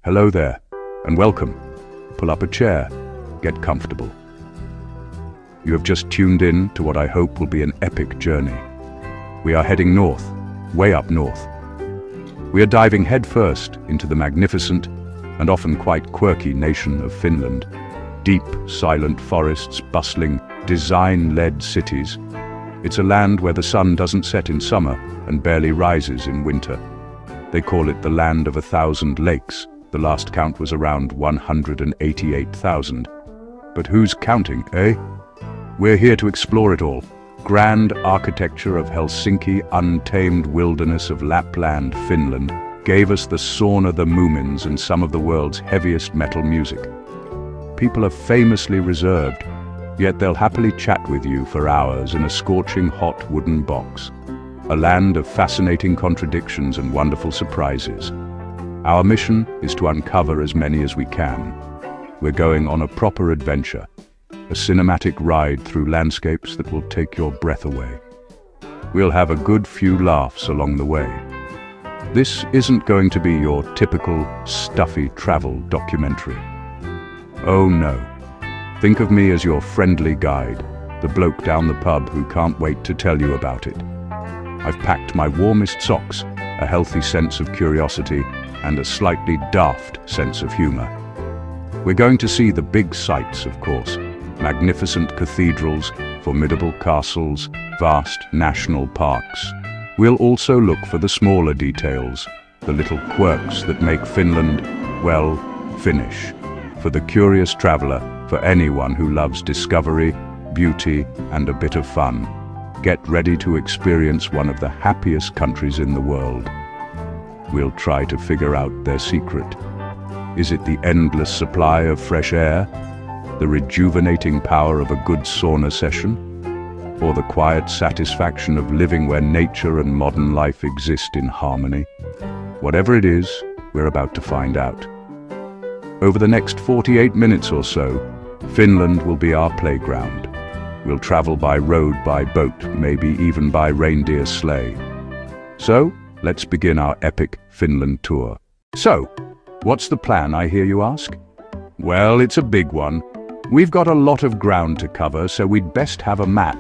Hello there, and welcome. Pull up a chair, get comfortable. You have just tuned in to what I hope will be an epic journey. We are heading north, way up north. We are diving headfirst into the magnificent and often quite quirky nation of Finland. Deep, silent forests, bustling, design-led cities. It's a land where the sun doesn't set in summer and barely rises in winter. They call it the land of 1,000 lakes. The last count was around 188,000. But who's counting, eh? We're here to explore it all. Grand architecture of Helsinki, untamed wilderness of Lapland, Finland, gave us the sauna, the Moomins, and some of the world's heaviest metal music. People are famously reserved, yet they'll happily chat with you for hours in a scorching hot wooden box. A land of fascinating contradictions and wonderful surprises. Our mission is to uncover as many as we can. We're going on a proper adventure, a cinematic ride through landscapes that will take your breath away. We'll have a good few laughs along the way. This isn't going to be your typical stuffy travel documentary. Oh no. Think of me as your friendly guide, the bloke down the pub who can't wait to tell you about it. I've packed my warmest socks, a healthy sense of curiosity, and a slightly daft sense of humor. We're going to see the big sights, of course. Magnificent cathedrals, formidable castles, vast national parks. We'll also look for the smaller details, the little quirks that make Finland, well, Finnish. For the curious traveler, for anyone who loves discovery, beauty, and a bit of fun. Get ready to experience one of the happiest countries in the world. We'll try to figure out their secret. Is it the endless supply of fresh air? The rejuvenating power of a good sauna session? Or the quiet satisfaction of living where nature and modern life exist in harmony? Whatever it is, we're about to find out. Over the next 48 minutes or so, Finland will be our playground. We'll travel by road, by boat, maybe even by reindeer sleigh. So, let's begin our epic Finland tour. So, what's the plan, I hear you ask? Well, it's a big one. We've got a lot of ground to cover, so we'd best have a map.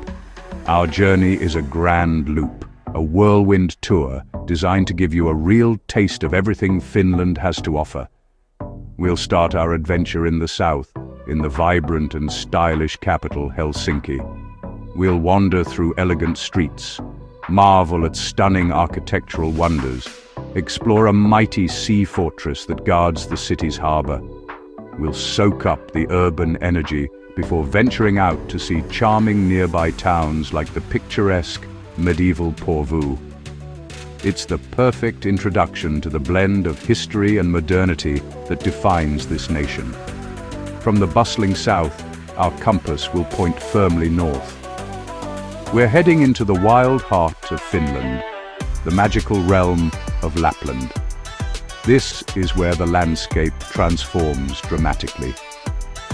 Our journey is a grand loop, a whirlwind tour designed to give you a real taste of everything Finland has to offer. We'll start our adventure in the south, in the vibrant and stylish capital, Helsinki. We'll wander through elegant streets, marvel at stunning architectural wonders, explore a mighty sea fortress that guards the city's harbor. We'll soak up the urban energy before venturing out to see charming nearby towns like the picturesque medieval Porvoo. It's the perfect introduction to the blend of history and modernity that defines this nation. From the bustling south, our compass will point firmly north. We're heading into the wild heart of Finland, the magical realm of Lapland. This is where the landscape transforms dramatically.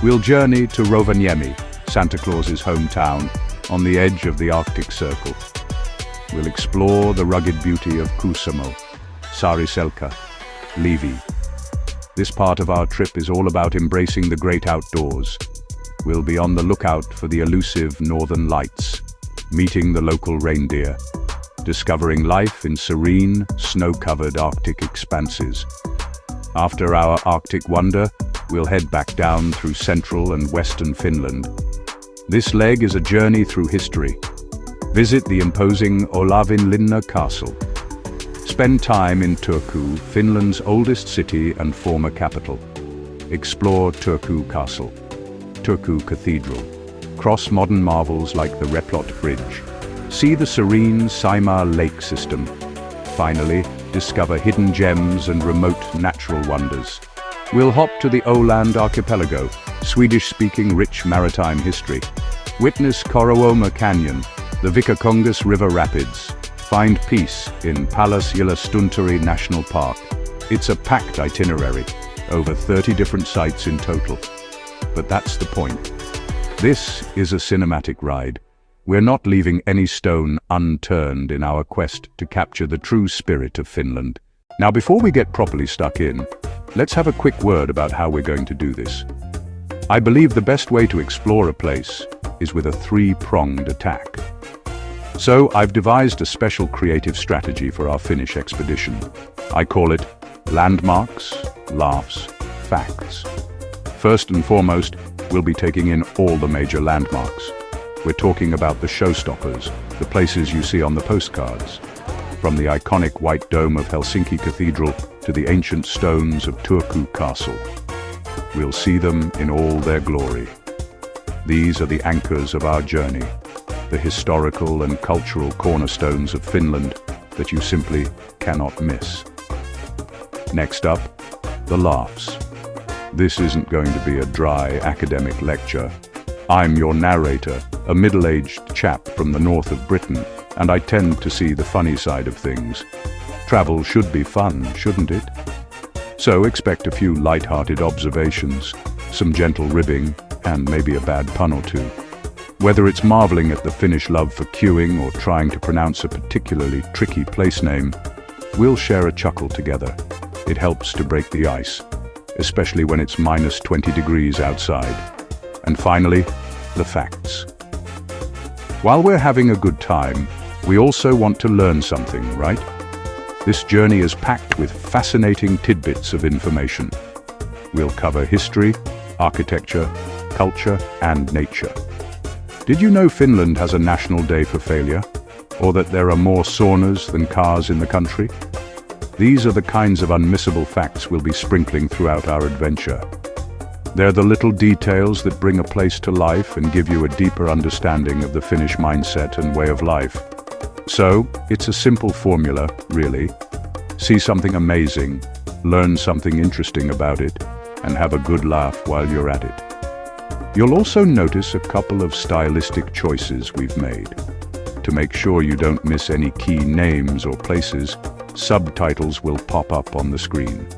We'll journey to Rovaniemi, Santa Claus's hometown, on the edge of the Arctic Circle. We'll explore the rugged beauty of Kuusamo, Saariselkä, Levi. This part of our trip is all about embracing the great outdoors. We'll be on the lookout for the elusive northern lights, meeting the local reindeer, discovering life in serene, snow-covered Arctic expanses. After our Arctic wonder, we'll head back down through central and western Finland. This leg is a journey through history. Visit the imposing Olavinlinna castle. Spend time in Turku, Finland's oldest city and former capital. Explore Turku Castle, Turku Cathedral. Cross modern marvels like the Lapland Bridge. See the serene Saimaa lake system. Finally, discover hidden gems and remote natural wonders. We'll hop to the Åland archipelago, Swedish-speaking rich maritime history. Witness Korouoma Canyon, the Viikongas River Rapids. Find peace in Pallas-Yllästunturi National Park. It's a packed itinerary, over 30 different sites in total. But that's the point. This is a cinematic ride. We're not leaving any stone unturned in our quest to capture the true spirit of Finland. Now, before we get properly stuck in, let's have a quick word about how we're going to do this. I believe the best way to explore a place is with a three-pronged attack. So I've devised a special creative strategy for our Finnish expedition. I call it Landmarks, Laughs, Facts. First and foremost, we'll be taking in all the major landmarks. We're talking about the showstoppers, the places you see on the postcards. From the iconic white dome of Helsinki Cathedral to the ancient stones of Turku Castle. We'll see them in all their glory. These are the anchors of our journey, the historical and cultural cornerstones of Finland that you simply cannot miss. Next up, the laughs. This isn't going to be a dry academic lecture. I'm your narrator, a middle-aged chap from the north of Britain, and I tend to see the funny side of things. Travel should be fun, shouldn't it? So expect a few light-hearted observations, some gentle ribbing, and maybe a bad pun or two. Whether it's marveling at the Finnish love for queuing or trying to pronounce a particularly tricky place name, we'll share a chuckle together. It helps to break the ice, especially when it's minus 20 degrees outside. And finally, the facts. While we're having a good time, we also want to learn something, right? This journey is packed with fascinating tidbits of information. We'll cover history, architecture, culture, and nature. Did you know Finland has a national day for failure? Or that there are more saunas than cars in the country? These are the kinds of unmissable facts we'll be sprinkling throughout our adventure. They're the little details that bring a place to life and give you a deeper understanding of the Finnish mindset and way of life. So, it's a simple formula, really. See something amazing, learn something interesting about it, and have a good laugh while you're at it. You'll also notice a couple of stylistic choices we've made. To make sure you don't miss any key names or places, subtitles will pop up on the screen.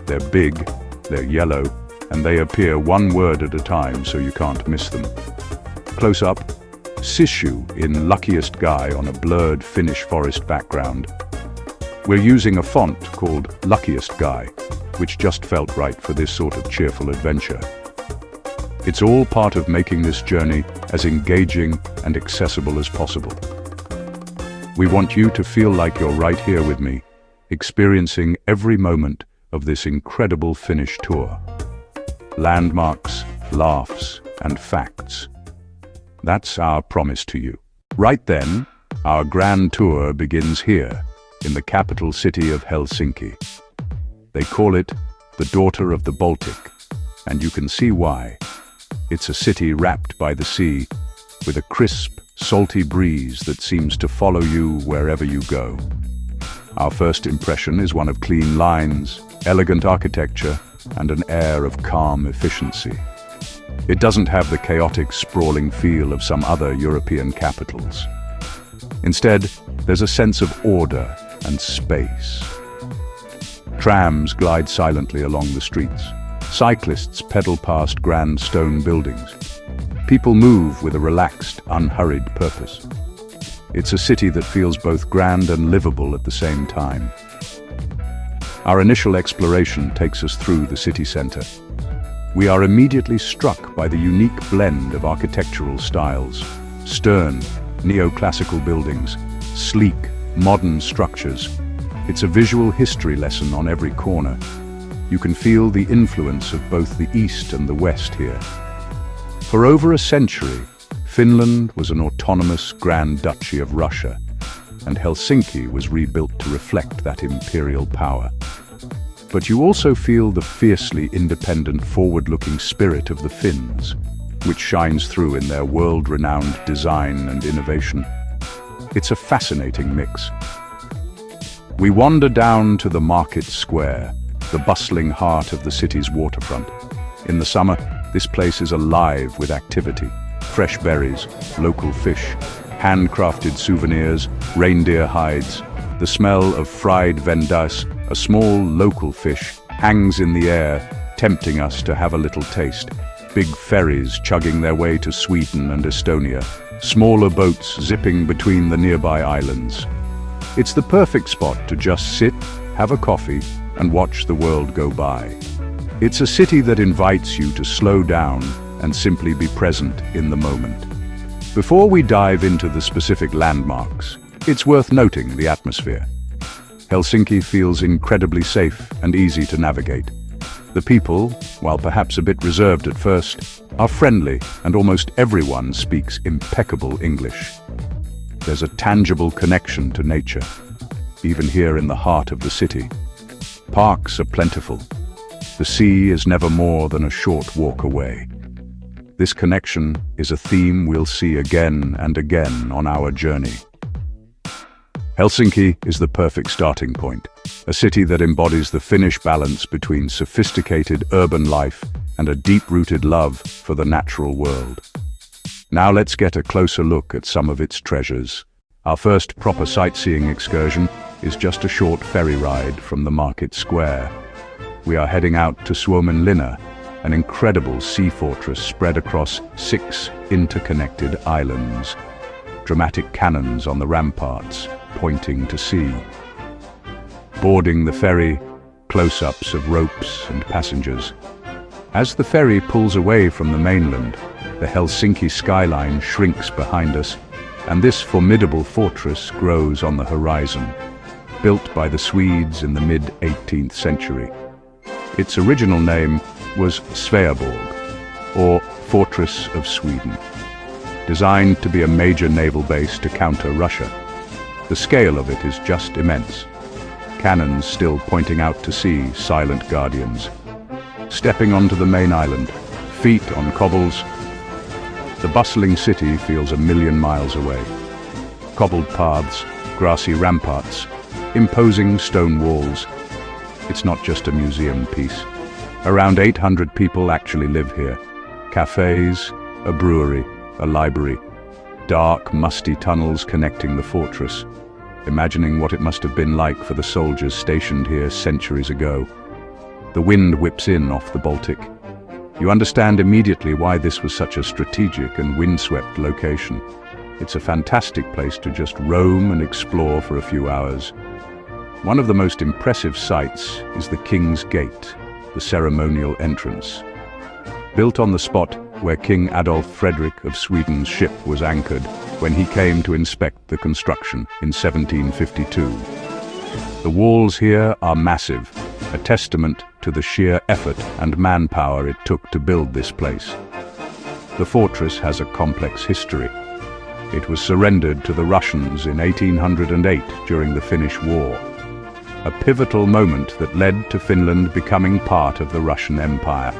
They're big, they're yellow, and they appear one word at a time so you can't miss them. Close up, Sishu in Luckiest Guy on a blurred Finnish forest background. We're using a font called Luckiest Guy, which just felt right for this sort of cheerful adventure. It's all part of making this journey as engaging and accessible as possible. We want you to feel like you're right here with me, experiencing every moment of this incredible Finnish tour. Landmarks, laughs, and facts. That's our promise to you. Right then, our grand tour begins here, in the capital city of Helsinki. They call it the daughter of the Baltic, and you can see why. It's a city wrapped by the sea, with a crisp, salty breeze that seems to follow you wherever you go. Our first impression is one of clean lines, elegant architecture, and an air of calm efficiency. It doesn't have the chaotic, sprawling feel of some other European capitals. Instead, there's a sense of order and space. Trams glide silently along the streets. Cyclists pedal past grand stone buildings. People move with a relaxed, unhurried purpose. It's a city that feels both grand and livable at the same time. Our initial exploration takes us through the city center. We are immediately struck by the unique blend of architectural styles. Stern, neoclassical buildings, sleek, modern structures. It's a visual history lesson on every corner. You can feel the influence of both the East and the West here. For over a century, Finland was an autonomous Grand Duchy of Russia, and Helsinki was rebuilt to reflect that imperial power. But you also feel the fiercely independent, forward-looking spirit of the Finns, which shines through in their world-renowned design and innovation. It's a fascinating mix. We wander down to the market square, the bustling heart of the city's waterfront. In the summer, this place is alive with activity. Fresh berries, local fish, handcrafted souvenirs, reindeer hides. The smell of fried vendas, a small local fish, hangs in the air, tempting us to have a little taste. Big ferries chugging their way to Sweden and Estonia, smaller boats zipping between the nearby islands. It's the perfect spot to just sit, have a coffee, and watch the world go by. It's a city that invites you to slow down and simply be present in the moment. Before we dive into the specific landmarks, it's worth noting the atmosphere. Helsinki feels incredibly safe and easy to navigate. The people, while perhaps a bit reserved at first, are friendly, and almost everyone speaks impeccable English. There's a tangible connection to nature, even here in the heart of the city. Parks are plentiful. The sea is never more than a short walk away. This connection is a theme we'll see again and again on our journey. Helsinki is the perfect starting point, a city that embodies the Finnish balance between sophisticated urban life and a deep-rooted love for the natural world. Now let's get a closer look at some of its treasures. Our first proper sightseeing excursion is just a short ferry ride from the market square. We are heading out to Suomenlinna, an incredible sea fortress spread across 6 interconnected islands. Dramatic cannons on the ramparts, pointing to sea. Boarding the ferry, close-ups of ropes and passengers. As the ferry pulls away from the mainland, the Helsinki skyline shrinks behind us, and this formidable fortress grows on the horizon, built by the Swedes in the mid-18th century. Its original name was Sveaborg, or Fortress of Sweden, designed to be a major naval base to counter Russia. The scale of it is just immense. Cannons still pointing out to sea, silent guardians. Stepping onto the main island, feet on cobbles, the bustling city feels a million miles away. Cobbled paths, grassy ramparts, imposing stone walls. It's not just a museum piece. Around 800 people actually live here. Cafes, a brewery, a library. Dark, musty tunnels connecting the fortress. Imagining what it must have been like for the soldiers stationed here centuries ago. The wind whips in off the Baltic. You understand immediately why this was such a strategic and windswept location. It's a fantastic place to just roam and explore for a few hours. One of the most impressive sights is the King's Gate, the ceremonial entrance. Built on the spot where King Adolf Fredrik of Sweden's ship was anchored when he came to inspect the construction in 1752. The walls here are massive, a testament to the sheer effort and manpower it took to build this place. The fortress has a complex history. It was surrendered to the Russians in 1808 during the Finnish War, a pivotal moment that led to Finland becoming part of the Russian Empire.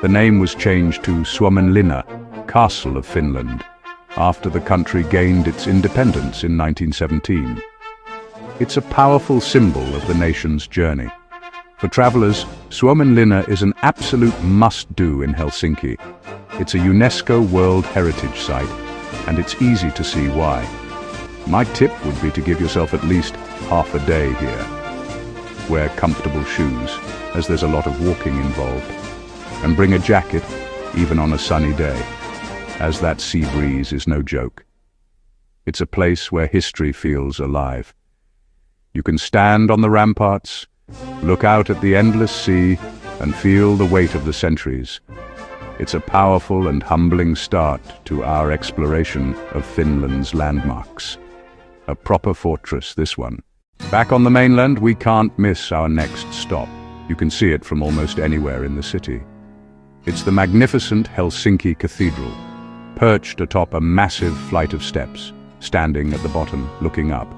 The name was changed to Suomenlinna, Castle of Finland, after the country gained its independence in 1917. It's a powerful symbol of the nation's journey. For travelers, Suomenlinna is an absolute must-do in Helsinki. It's a UNESCO World Heritage Site, and it's easy to see why. My tip would be to give yourself at least half a day here. Wear comfortable shoes, as there's a lot of walking involved, and bring a jacket, even on a sunny day, as that sea breeze is no joke. It's a place where history feels alive. You can stand on the ramparts, look out at the endless sea, and feel the weight of the centuries. It's a powerful and humbling start to our exploration of Finland's landmarks. A proper fortress, this one. Back on the mainland, we can't miss our next stop. You can see it from almost anywhere in the city. It's the magnificent Helsinki Cathedral, perched atop a massive flight of steps, standing at the bottom, looking up.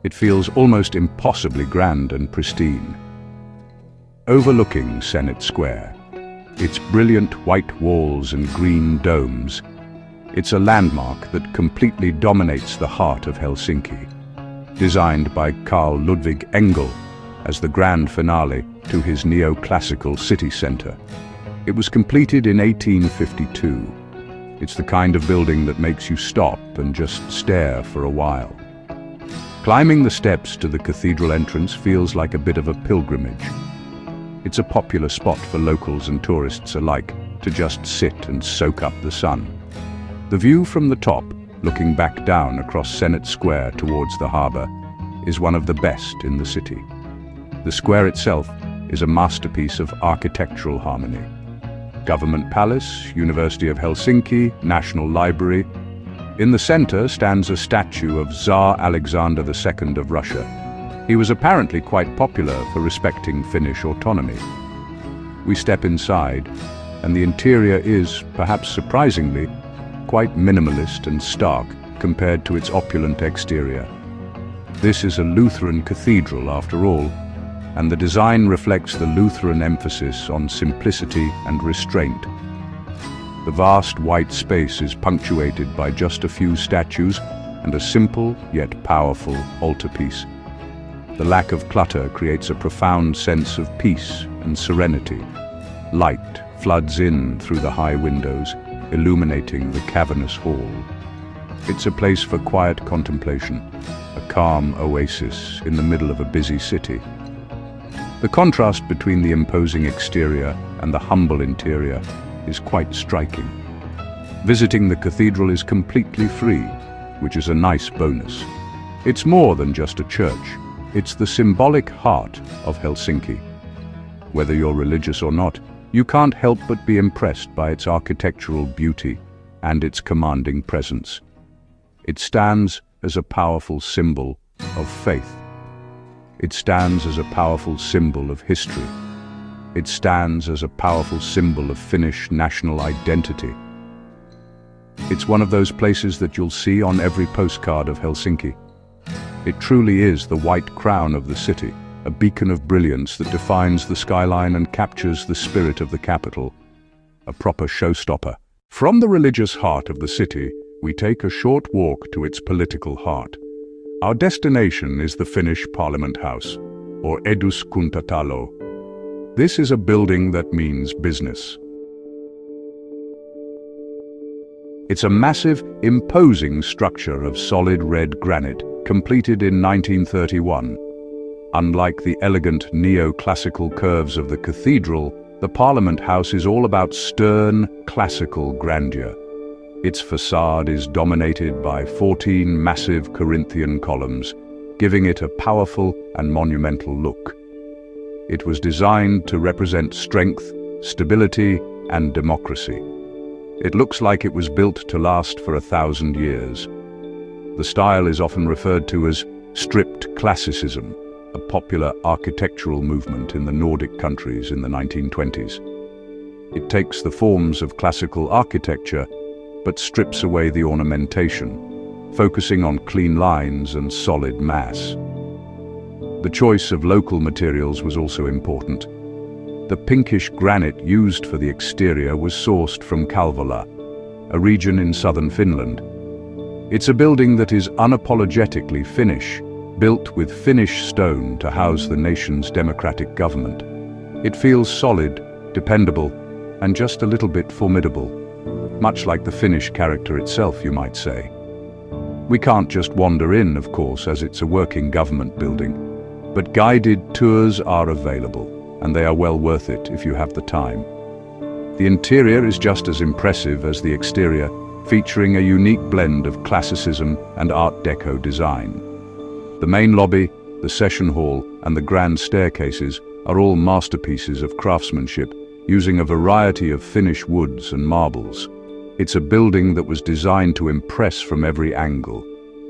It feels almost impossibly grand and pristine. Overlooking Senate Square, its brilliant white walls and green domes, it's a landmark that completely dominates the heart of Helsinki. Designed by Carl Ludwig Engel as the grand finale to his neoclassical city centre. It was completed in 1852. It's the kind of building that makes you stop and just stare for a while. Climbing the steps to the cathedral entrance feels like a bit of a pilgrimage. It's a popular spot for locals and tourists alike to just sit and soak up the sun. The view from the top, looking back down across Senate Square towards the harbour, is one of the best in the city. The square itself is a masterpiece of architectural harmony. Government Palace, University of Helsinki, National Library. In the center stands a statue of Tsar Alexander II of Russia. He was apparently quite popular for respecting Finnish autonomy. We step inside, and the interior is, perhaps surprisingly, quite minimalist and stark compared to its opulent exterior. This is a Lutheran cathedral after all, and the design reflects the Lutheran emphasis on simplicity and restraint. The vast white space is punctuated by just a few statues and a simple yet powerful altarpiece. The lack of clutter creates a profound sense of peace and serenity. Light floods in through the high windows, illuminating the cavernous hall. It's a place for quiet contemplation, a calm oasis in the middle of a busy city. The contrast between the imposing exterior and the humble interior is quite striking. Visiting the cathedral is completely free, which is a nice bonus. It's more than just a church. It's the symbolic heart of Helsinki. Whether you're religious or not, you can't help but be impressed by its architectural beauty and its commanding presence. It stands as a powerful symbol of faith. It stands as a powerful symbol of history. It stands as a powerful symbol of Finnish national identity. It's one of those places that you'll see on every postcard of Helsinki. It truly is the white crown of the city, a beacon of brilliance that defines the skyline and captures the spirit of the capital, a proper showstopper. From the religious heart of the city, we take a short walk to its political heart. Our destination is the Finnish Parliament House, or Eduskuntatalo. This is a building that means business. It's a massive, imposing structure of solid red granite, completed in 1931. Unlike the elegant neo-classical curves of the cathedral, the Parliament House is all about stern, classical grandeur. Its facade is dominated by 14 massive Corinthian columns, giving it a powerful and monumental look. It was designed to represent strength, stability, and democracy. It looks like it was built to last for 1,000 years. The style is often referred to as stripped classicism, a popular architectural movement in the Nordic countries in the 1920s. It takes the forms of classical architecture, but strips away the ornamentation, focusing on clean lines and solid mass. The choice of local materials was also important. The pinkish granite used for the exterior was sourced from Kalvola, a region in southern Finland. It's a building that is unapologetically Finnish, built with Finnish stone to house the nation's democratic government. It feels solid, dependable, and just a little bit formidable. Much like the Finnish character itself, you might say. We can't just wander in, of course, as it's a working government building, but guided tours are available, and they are well worth it if you have the time. The interior is just as impressive as the exterior, featuring a unique blend of classicism and Art Deco design. The main lobby, the session hall, and the grand staircases are all masterpieces of craftsmanship, using a variety of Finnish woods and marbles. It's a building that was designed to impress from every angle.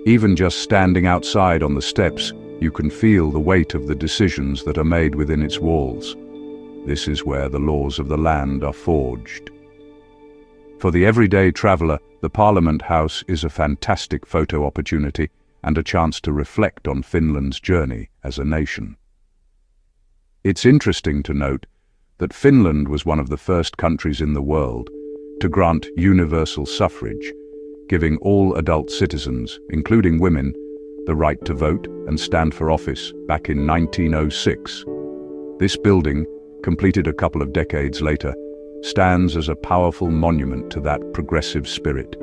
Even just standing outside on the steps, you can feel the weight of the decisions that are made within its walls. This is where the laws of the land are forged. For the everyday traveller, the Parliament House is a fantastic photo opportunity and a chance to reflect on Finland's journey as a nation. It's interesting to note that Finland was one of the first countries in the world to grant universal suffrage, giving all adult citizens, including women, the right to vote and stand for office back in 1906. This building, completed a couple of decades later, stands as a powerful monument to that progressive spirit.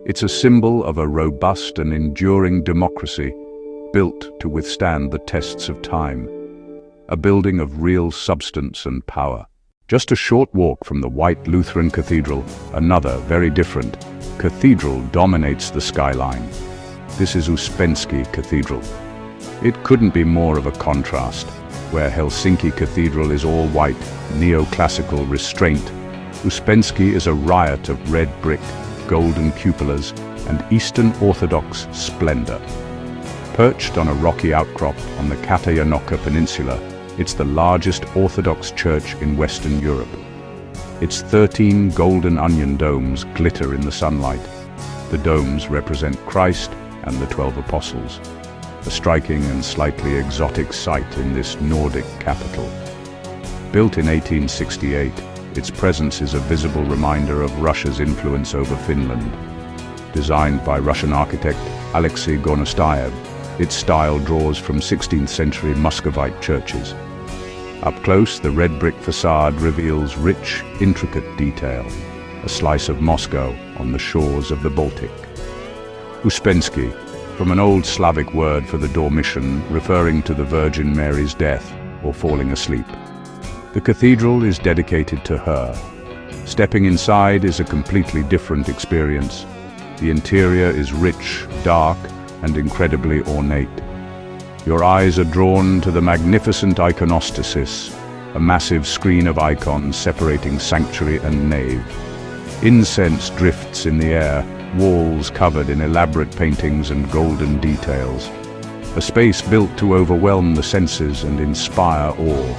It's a symbol of a robust and enduring democracy built to withstand the tests of time, a building of real substance and power. Just a short walk from the white Lutheran cathedral, another very different cathedral dominates the skyline. This is Uspenski Cathedral. It couldn't be more of a contrast. Where Helsinki Cathedral is all white, neoclassical restraint, Uspenski is a riot of red brick, golden cupolas, and Eastern Orthodox splendor. Perched on a rocky outcrop on the Katajanoka Peninsula, it's the largest Orthodox church in Western Europe. Its 13 golden onion domes glitter in the sunlight. The domes represent Christ and the 12 apostles, a striking and slightly exotic sight in this Nordic capital. Built in 1868, its presence is a visible reminder of Russia's influence over Finland. Designed by Russian architect Alexei Gornostayev, its style draws from 16th century Muscovite churches. Up close, the red brick facade reveals rich, intricate detail, a slice of Moscow on the shores of the Baltic. Uspenski, from an old Slavic word for the Dormition, referring to the Virgin Mary's death or falling asleep. The cathedral is dedicated to her. Stepping inside is a completely different experience. The interior is rich, dark, and incredibly ornate. Your eyes are drawn to the magnificent iconostasis, a massive screen of icons separating sanctuary and nave. Incense drifts in the air, walls covered in elaborate paintings and golden details. A space built to overwhelm the senses and inspire awe.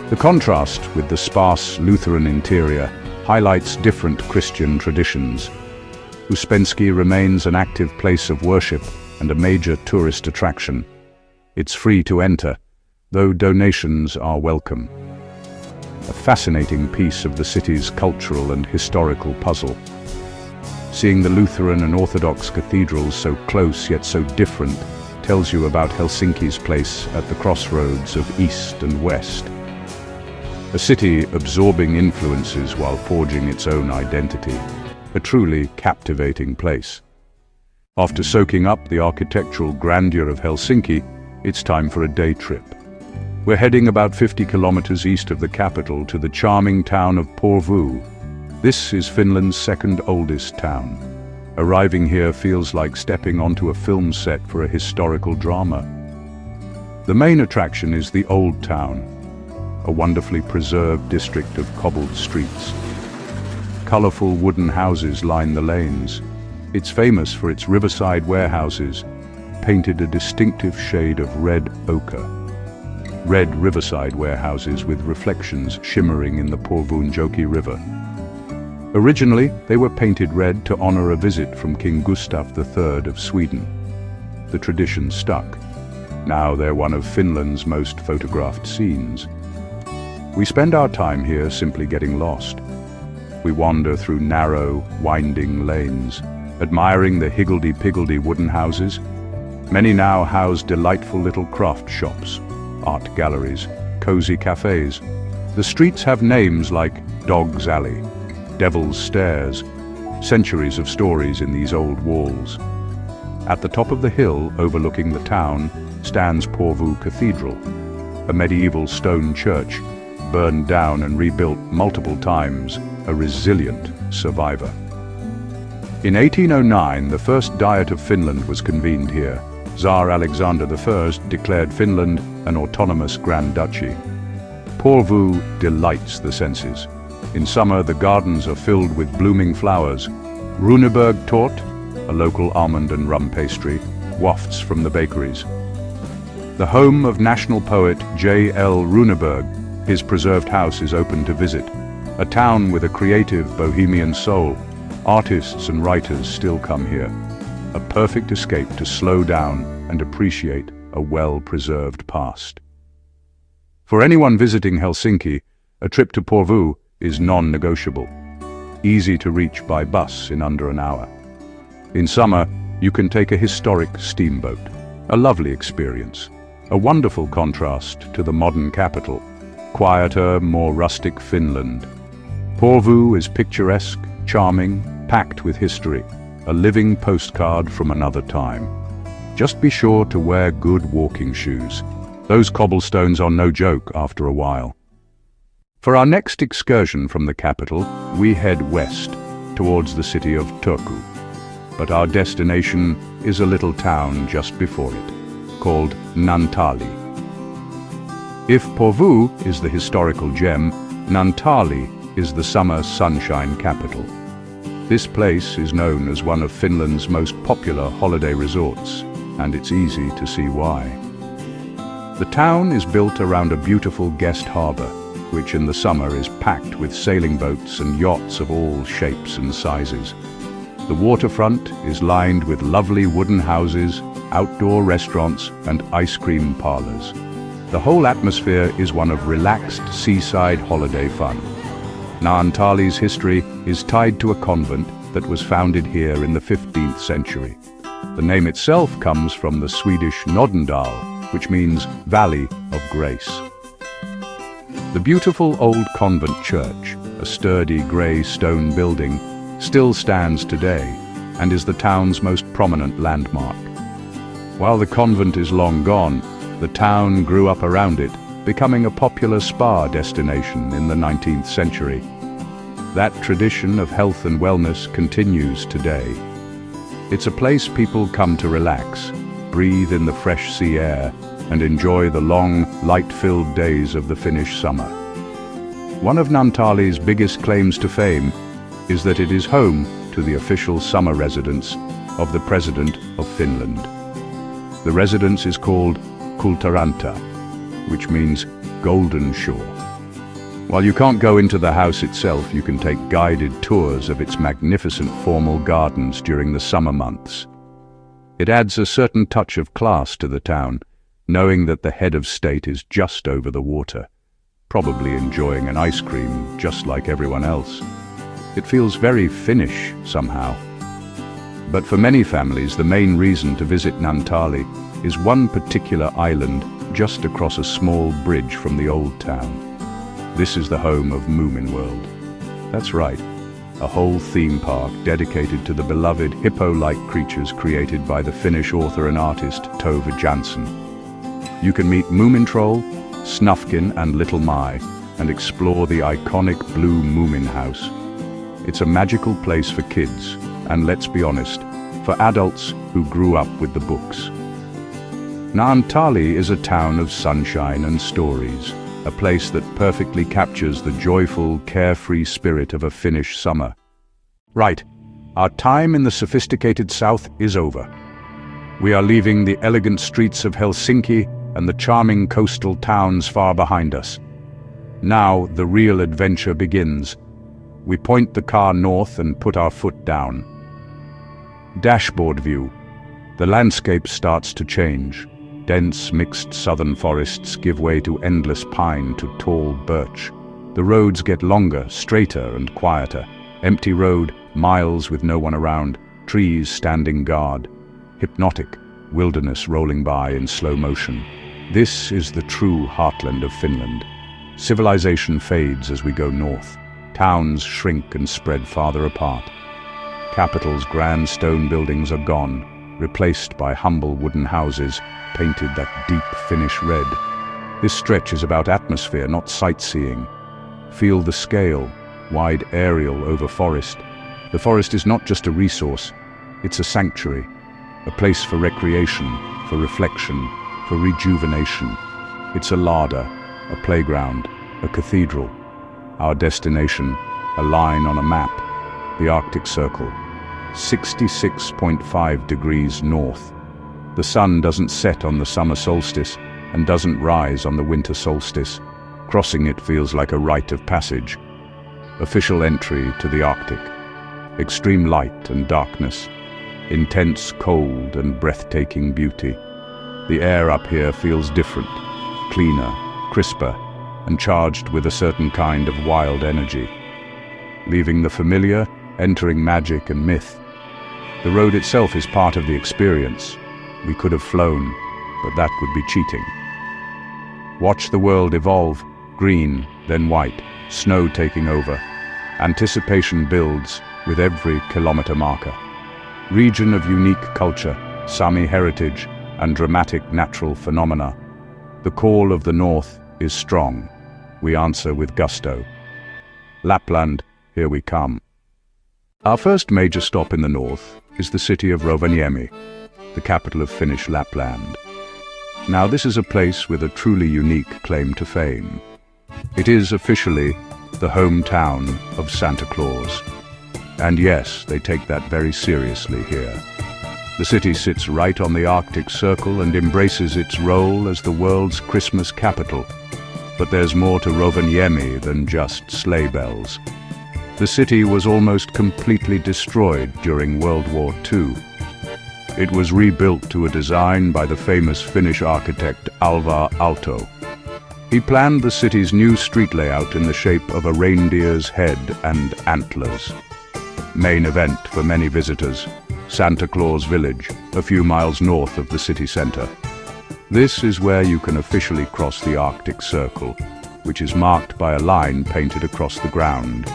The contrast with the sparse Lutheran interior highlights different Christian traditions. Uspenski remains an active place of worship and a major tourist attraction. It's free to enter, though donations are welcome. A fascinating piece of the city's cultural and historical puzzle. Seeing the Lutheran and Orthodox cathedrals so close yet so different tells you about Helsinki's place at the crossroads of East and West. A city absorbing influences while forging its own identity. A truly captivating place. After soaking up the architectural grandeur of Helsinki, it's time for a day trip. We're heading about 50 kilometers east of the capital to the charming town of Porvoo. This is Finland's second oldest town. Arriving here feels like stepping onto a film set for a historical drama. The main attraction is the Old Town, a wonderfully preserved district of cobbled streets. Colorful wooden houses line the lanes. It's famous for its riverside warehouses, painted a distinctive shade of red ochre. Red riverside warehouses with reflections shimmering in the Porvoonjoki River. Originally, they were painted red to honor a visit from King Gustav III of Sweden. The tradition stuck. Now they're one of Finland's most photographed scenes. We spend our time here simply getting lost. We wander through narrow, winding lanes, admiring the higgledy-piggledy wooden houses. Many now house delightful little craft shops, art galleries, cozy cafes. The streets have names like Dog's Alley, Devil's Stairs, centuries of stories in these old walls. At the top of the hill overlooking the town stands Porvoo Cathedral, a medieval stone church, burned down and rebuilt multiple times, a resilient survivor. In 1809, the first Diet of Finland was convened here. Tsar Alexander I declared Finland an autonomous Grand Duchy. Porvoo delights the senses. In summer, the gardens are filled with blooming flowers. Runeberg tort, a local almond and rum pastry, wafts from the bakeries. The home of national poet J.L. Runeberg, his preserved house is open to visit. A town with a creative bohemian soul. Artists and writers still come here. A perfect escape to slow down and appreciate a well-preserved past. For anyone visiting Helsinki, a trip to Porvoo is non-negotiable. Easy to reach by bus in under an hour. In summer, you can take a historic steamboat. A lovely experience. A wonderful contrast to the modern capital. Quieter, more rustic Finland. Porvoo is picturesque, charming, packed with history, a living postcard from another time. Just be sure to wear good walking shoes. Those cobblestones are no joke after a while. For our next excursion from the capital, we head west, towards the city of Turku. But our destination is a little town just before it. called Naantali. If Porvoo is the historical gem, Naantali is the summer sunshine capital. This place is known as one of Finland's most popular holiday resorts, and it's easy to see why. The town is built around a beautiful guest harbour, which in the summer is packed with sailing boats and yachts of all shapes and sizes. The waterfront is lined with lovely wooden houses, outdoor restaurants and ice cream parlours. The whole atmosphere is one of relaxed seaside holiday fun. Naantali's history is tied to a convent that was founded here in the 15th century. The name itself comes from the Swedish Nordendal, which means Valley of Grace. The beautiful old convent church, a sturdy grey stone building, still stands today and is the town's most prominent landmark. While the convent is long gone, the town grew up around it, becoming a popular spa destination in the 19th century. That tradition of health and wellness continues today. It's a place people come to relax, breathe in the fresh sea air, and enjoy the long, light-filled days of the Finnish summer. One of Naantali's biggest claims to fame is that it is home to the official summer residence of the President of Finland. The residence is called Kultaranta, which means Golden Shore. While you can't go into the house itself, you can take guided tours of its magnificent formal gardens during the summer months. It adds a certain touch of class to the town, knowing that the head of state is just over the water, probably enjoying an ice cream just like everyone else. It feels very Finnish somehow. But for many families, the main reason to visit Naantali is one particular island just across a small bridge from the old town. This is the home of Moomin World. That's right, a whole theme park dedicated to the beloved hippo-like creatures created by the Finnish author and artist Tove Jansson. You can meet Moomin Troll, Snufkin and Little Mai and explore the iconic blue Moomin House. It's a magical place for kids and, let's be honest, for adults who grew up with the books. Naantali is a town of sunshine and stories, a place that perfectly captures the joyful, carefree spirit of a Finnish summer. Right, our time in the sophisticated south is over. We are leaving the elegant streets of Helsinki and the charming coastal towns far behind us. Now the real adventure begins. We point the car north and put our foot down. Dashboard view. The landscape starts to change. Dense, mixed southern forests give way to endless pine to tall birch. The roads get longer, straighter and quieter. Empty road, miles with no one around, trees standing guard. Hypnotic, wilderness rolling by in slow motion. This is the true heartland of Finland. Civilization fades as we go north. Towns shrink and spread farther apart. Capital's grand stone buildings are gone, replaced by humble wooden houses painted that deep Finnish red. This stretch is about atmosphere, not sightseeing. Feel the scale, wide aerial over forest. The forest is not just a resource, it's a sanctuary, a place for recreation, for reflection, for rejuvenation. It's a larder, a playground, a cathedral. Our destination, a line on a map, the Arctic Circle, 66.5 degrees north. The sun doesn't set on the summer solstice and doesn't rise on the winter solstice. Crossing it feels like a rite of passage. Official entry to the Arctic. Extreme light and darkness. Intense cold and breathtaking beauty. The air up here feels different, cleaner, crisper, and charged with a certain kind of wild energy. Leaving the familiar, entering magic and myth. The road itself is part of the experience. We could have flown, but that would be cheating. Watch the world evolve, green, then white, snow taking over. Anticipation builds with every kilometer marker. Region of unique culture, Sami heritage, and dramatic natural phenomena. The call of the north is strong. We answer with gusto. Lapland, here we come. Our first major stop in the north is the city of Rovaniemi, the capital of Finnish Lapland. Now this is a place with a truly unique claim to fame. It is officially the hometown of Santa Claus. And yes, they take that very seriously here. The city sits right on the Arctic Circle and embraces its role as the world's Christmas capital. But there's more to Rovaniemi than just sleigh bells. The city was almost completely destroyed during World War II. It was rebuilt to a design by the famous Finnish architect Alvar Aalto. He planned the city's new street layout in the shape of a reindeer's head and antlers. Main event for many visitors, Santa Claus Village, a few miles north of the city center. This is where you can officially cross the Arctic Circle, which is marked by a line painted across the ground.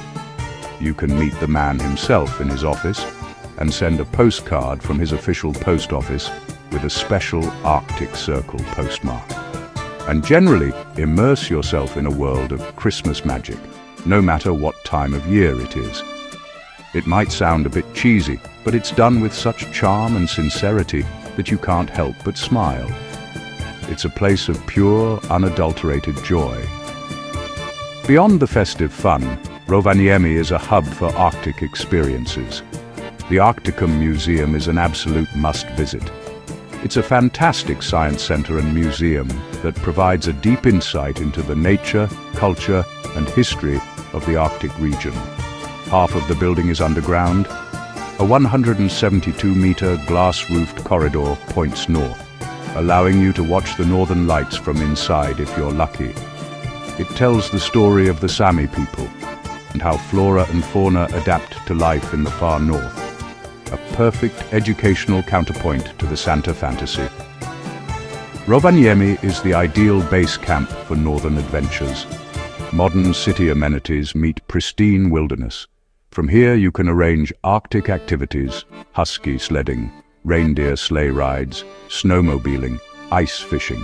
You can meet the man himself in his office and send a postcard from his official post office with a special Arctic Circle postmark. And generally, immerse yourself in a world of Christmas magic, no matter what time of year it is. It might sound a bit cheesy, but it's done with such charm and sincerity that you can't help but smile. It's a place of pure, unadulterated joy. Beyond the festive fun, Rovaniemi is a hub for Arctic experiences. The Arcticum Museum is an absolute must-visit. It's a fantastic science center and museum that provides a deep insight into the nature, culture, and history of the Arctic region. Half of the building is underground. A 172-meter glass-roofed corridor points north, allowing you to watch the northern lights from inside if you're lucky. It tells the story of the Sami people and how flora and fauna adapt to life in the far north. A perfect educational counterpoint to the Santa fantasy. Rovaniemi is the ideal base camp for northern adventures. Modern city amenities meet pristine wilderness. From here you can arrange Arctic activities, husky sledding, reindeer sleigh rides, snowmobiling, ice fishing.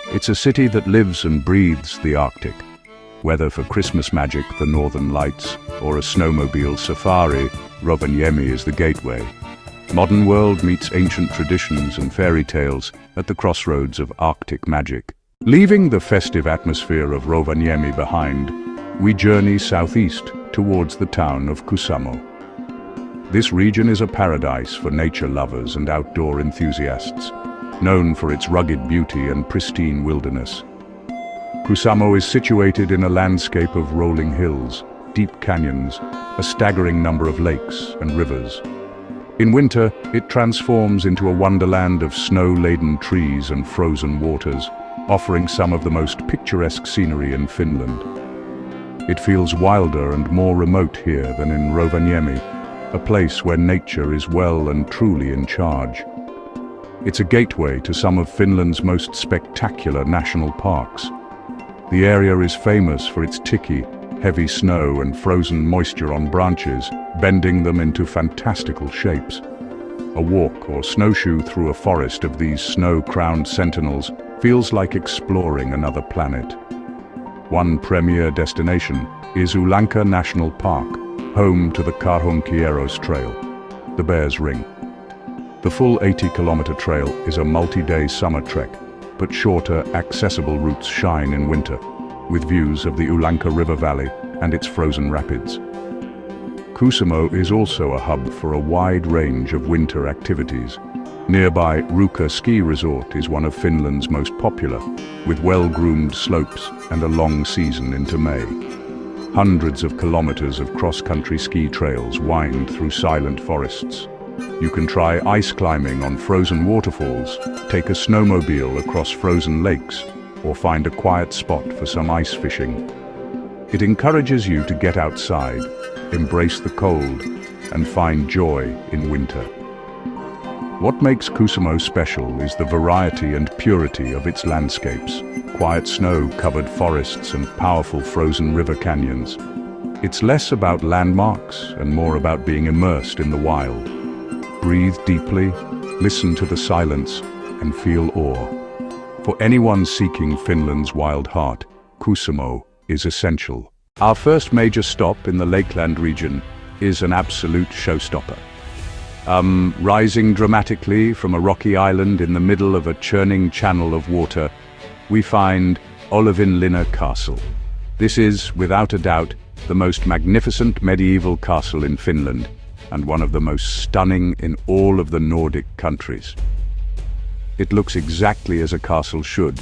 It's a city that lives and breathes the Arctic. Whether for Christmas magic, the northern lights, or a snowmobile safari, Rovaniemi is the gateway. Modern world meets ancient traditions and fairy tales at the crossroads of Arctic magic. Leaving the festive atmosphere of Rovaniemi behind, we journey southeast towards the town of Kuusamo. This region is a paradise for nature lovers and outdoor enthusiasts, known for its rugged beauty and pristine wilderness. Kuusamo is situated in a landscape of rolling hills, deep canyons, a staggering number of lakes and rivers. In winter, it transforms into a wonderland of snow-laden trees and frozen waters, offering some of the most picturesque scenery in Finland. It feels wilder and more remote here than in Rovaniemi, a place where nature is well and truly in charge. It's a gateway to some of Finland's most spectacular national parks. The area is famous for its tiki, heavy snow and frozen moisture on branches, bending them into fantastical shapes. A walk or snowshoe through a forest of these snow-crowned sentinels feels like exploring another planet. One premier destination is Ulanka National Park, home to the Karhunkierros Trail, the Bear's Ring. The full 80-kilometer trail is a multi-day summer trek, but shorter, accessible routes shine in winter, with views of the Ulanka River Valley and its frozen rapids. Kuusamo is also a hub for a wide range of winter activities. Nearby Ruka Ski Resort is one of Finland's most popular, with well-groomed slopes and a long season into May. Hundreds of kilometers of cross-country ski trails wind through silent forests. You can try ice climbing on frozen waterfalls, take a snowmobile across frozen lakes, or find a quiet spot for some ice fishing. It encourages you to get outside, embrace the cold, and find joy in winter. What makes Kuusamo special is the variety and purity of its landscapes, quiet snow-covered forests and powerful frozen river canyons. It's less about landmarks and more about being immersed in the wild. Breathe deeply, listen to the silence, and feel awe. For anyone seeking Finland's wild heart, Kuusamo is essential. Our first major stop in the Lakeland region is an absolute showstopper. Rising dramatically from a rocky island in the middle of a churning channel of water, we find Olavinlinna Castle. This is, without a doubt, the most magnificent medieval castle in Finland, and one of the most stunning in all of the Nordic countries. It looks exactly as a castle should.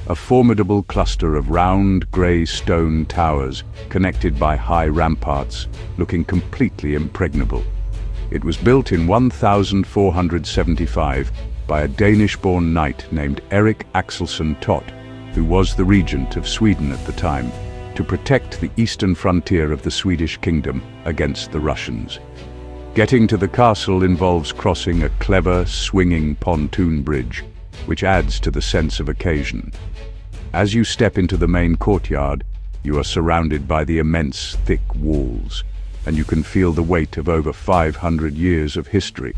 A formidable cluster of round, grey stone towers connected by high ramparts, looking completely impregnable. It was built in 1475 by a Danish-born knight named Erik Axelsson Tott, who was the regent of Sweden at the time, to protect the eastern frontier of the Swedish kingdom against the Russians. Getting to the castle involves crossing a clever, swinging pontoon bridge, which adds to the sense of occasion. As you step into the main courtyard, you are surrounded by the immense, thick walls, and you can feel the weight of over 500 years of history.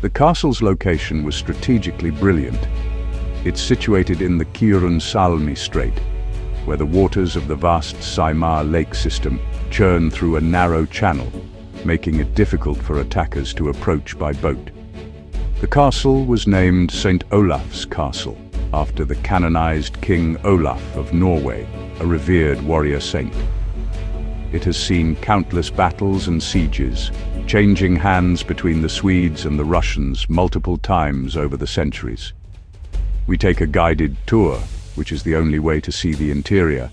The castle's location was strategically brilliant. It's situated in the Salmi Strait, where the waters of the vast Saimaa lake system churn through a narrow channel, making it difficult for attackers to approach by boat. The castle was named St. Olaf's Castle, after the canonized King Olaf of Norway, a revered warrior saint. It has seen countless battles and sieges, changing hands between the Swedes and the Russians multiple times over the centuries. We take a guided tour, which is the only way to see the interior,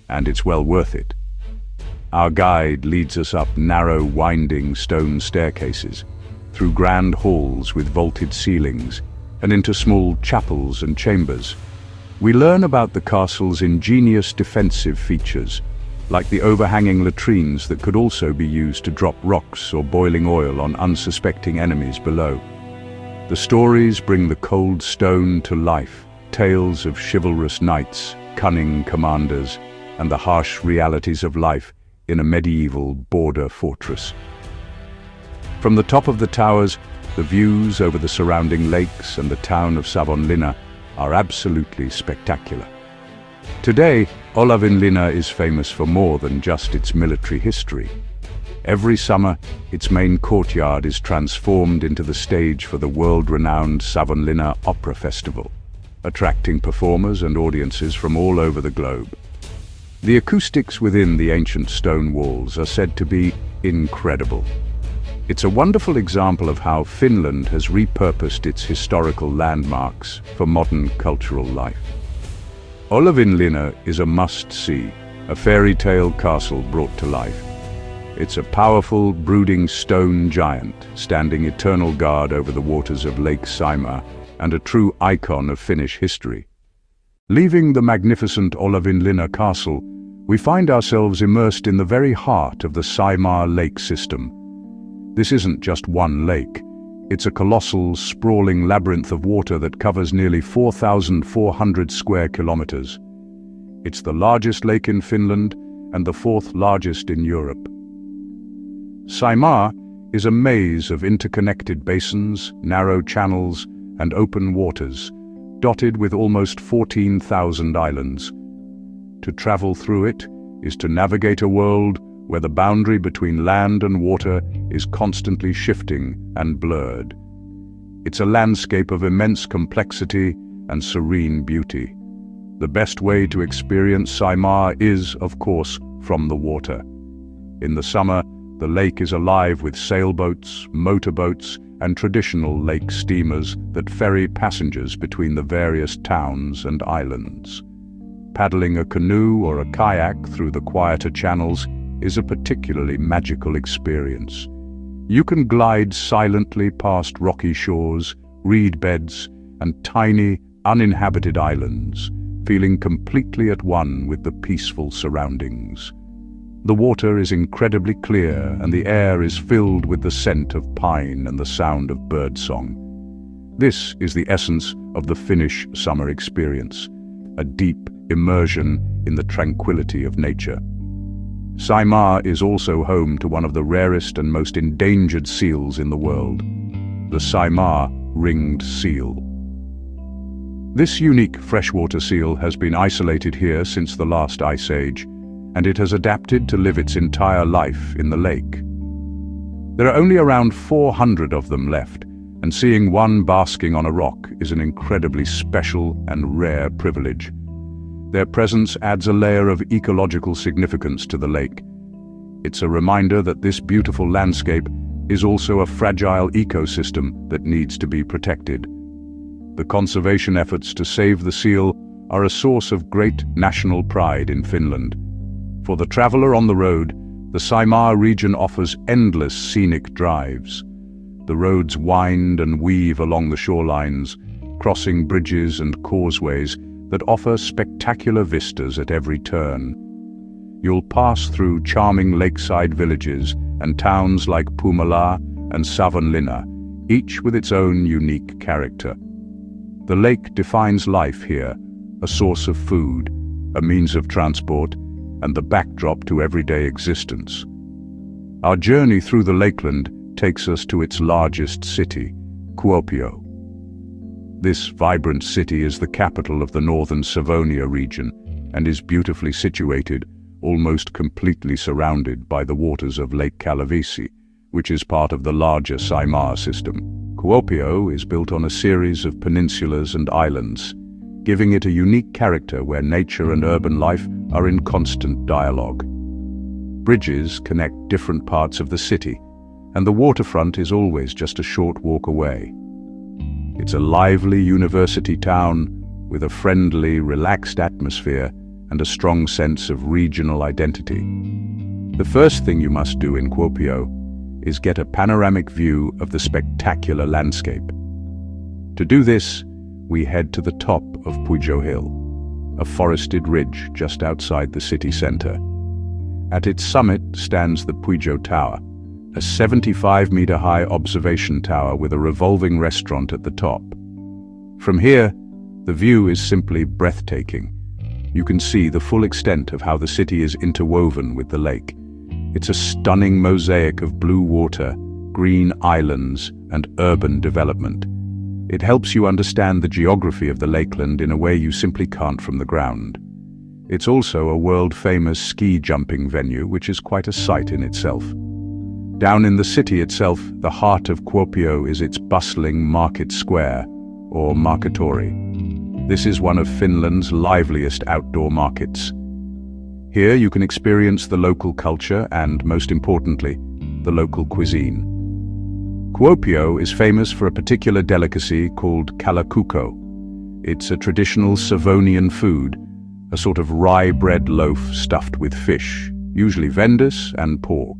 and it's well worth it. Our guide leads us up narrow, winding stone staircases, through grand halls with vaulted ceilings, and into small chapels and chambers. We learn about the castle's ingenious defensive features, like the overhanging latrines that could also be used to drop rocks or boiling oil on unsuspecting enemies below. The stories bring the cold stone to life, tales of chivalrous knights, cunning commanders, and the harsh realities of life in a medieval border fortress. From the top of the towers, the views over the surrounding lakes and the town of Suomenlinna are absolutely spectacular. Today, Olavinlinna is famous for more than just its military history. Every summer, its main courtyard is transformed into the stage for the world-renowned Suomenlinna Opera Festival, attracting performers and audiences from all over the globe. The acoustics within the ancient stone walls are said to be incredible. It's a wonderful example of how Finland has repurposed its historical landmarks for modern cultural life. Olavinlinna is a must-see, a fairy tale castle brought to life. It's a powerful, brooding stone giant, standing eternal guard over the waters of Lake Saimaa, and a true icon of Finnish history. Leaving the magnificent Olavinlinna Castle, we find ourselves immersed in the very heart of the Saimaa lake system. This isn't just one lake. It's a colossal, sprawling labyrinth of water that covers nearly 4,400 square kilometers. It's the largest lake in Finland and the fourth largest in Europe. Saimaa is a maze of interconnected basins, narrow channels, and open waters, dotted with almost 14,000 islands. To travel through it is to navigate a world where the boundary between land and water is constantly shifting and blurred. It's a landscape of immense complexity and serene beauty. The best way to experience Saimaa is, of course, from the water. In the summer, the lake is alive with sailboats, motorboats, and traditional lake steamers that ferry passengers between the various towns and islands. Paddling a canoe or a kayak through the quieter channels is a particularly magical experience. You can glide silently past rocky shores, reed beds, and tiny, uninhabited islands, feeling completely at one with the peaceful surroundings. The water is incredibly clear, and the air is filled with the scent of pine and the sound of birdsong. This is the essence of the Finnish summer experience, a deep immersion in the tranquility of nature. Saimaa is also home to one of the rarest and most endangered seals in the world, the Saimaa ringed seal. This unique freshwater seal has been isolated here since the last ice age, and it has adapted to live its entire life in the lake. There are only around 400 of them left, and seeing one basking on a rock is an incredibly special and rare privilege. Their presence adds a layer of ecological significance to the lake. It's a reminder that this beautiful landscape is also a fragile ecosystem that needs to be protected. The conservation efforts to save the seal are a source of great national pride in Finland. For the traveler on the road, the Saimaa region offers endless scenic drives. The roads wind and weave along the shorelines, crossing bridges and causeways that offer spectacular vistas at every turn. You'll pass through charming lakeside villages and towns like Puumala and Suomenlinna, each with its own unique character. The lake defines life here, a source of food, a means of transport, and the backdrop to everyday existence. Our journey through the lakeland takes us to its largest city, Kuopio. This vibrant city is the capital of the northern Savonia region and is beautifully situated, almost completely surrounded by the waters of Lake Kallavesi, which is part of the larger Saimaa system. Kuopio is built on a series of peninsulas and islands, giving it a unique character where nature and urban life are in constant dialogue. Bridges connect different parts of the city, and the waterfront is always just a short walk away. It's a lively university town with a friendly, relaxed atmosphere and a strong sense of regional identity. The first thing you must do in Kuopio is get a panoramic view of the spectacular landscape. To do this, we head to the top of Puijo Hill, a forested ridge just outside the city center. At its summit stands the Puijo Tower, a 75-meter-high observation tower with a revolving restaurant at the top. From here, the view is simply breathtaking. You can see the full extent of how the city is interwoven with the lake. It's a stunning mosaic of blue water, green islands, and urban development. It helps you understand the geography of the lakeland in a way you simply can't from the ground. It's also a world-famous ski jumping venue, which is quite a sight in itself. Down in the city itself, the heart of Kuopio is its bustling market square, or marketori. This is one of Finland's liveliest outdoor markets. Here you can experience the local culture and, most importantly, the local cuisine. Kuopio is famous for a particular delicacy called kalakuko. It's a traditional Savonian food, a sort of rye bread loaf stuffed with fish, usually vendus and pork.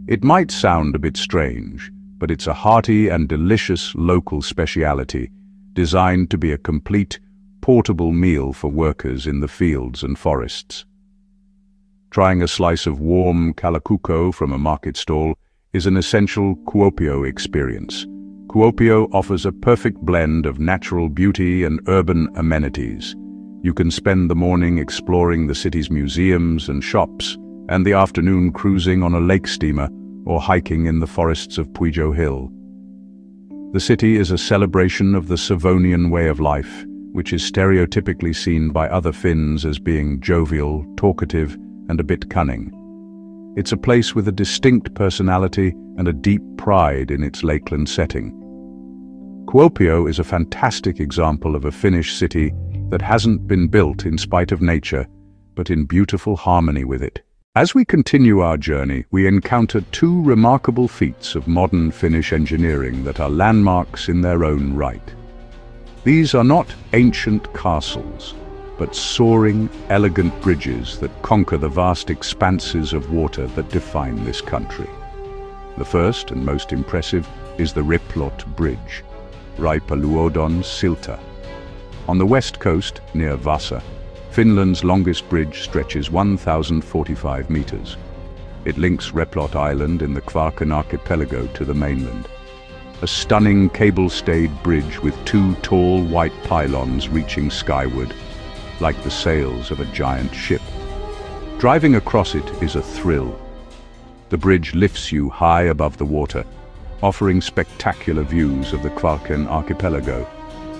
It might sound a bit strange, but it's a hearty and delicious local speciality, designed to be a complete, portable meal for workers in the fields and forests. Trying a slice of warm kalakuko from a market stall is an essential Kuopio experience. Kuopio offers a perfect blend of natural beauty and urban amenities. You can spend the morning exploring the city's museums and shops, and the afternoon cruising on a lake steamer or hiking in the forests of Puijo Hill. The city is a celebration of the Savonian way of life, which is stereotypically seen by other Finns as being jovial, talkative, and a bit cunning. It's a place with a distinct personality and a deep pride in its lakeland setting. Kuopio is a fantastic example of a Finnish city that hasn't been built in spite of nature, but in beautiful harmony with it. As we continue our journey, we encounter two remarkable feats of modern Finnish engineering that are landmarks in their own right. These are not ancient castles, but soaring, elegant bridges that conquer the vast expanses of water that define this country. The first and most impressive is the Riplot Bridge, Raipaluodon Silta. On the west coast, near Vasa, Finland's longest bridge stretches 1,045 meters. It links Riplot Island in the Kvarken archipelago to the mainland. A stunning cable-stayed bridge with two tall white pylons reaching skyward, like the sails of a giant ship. Driving across it is a thrill. The bridge lifts you high above the water, offering spectacular views of the Kvarken archipelago,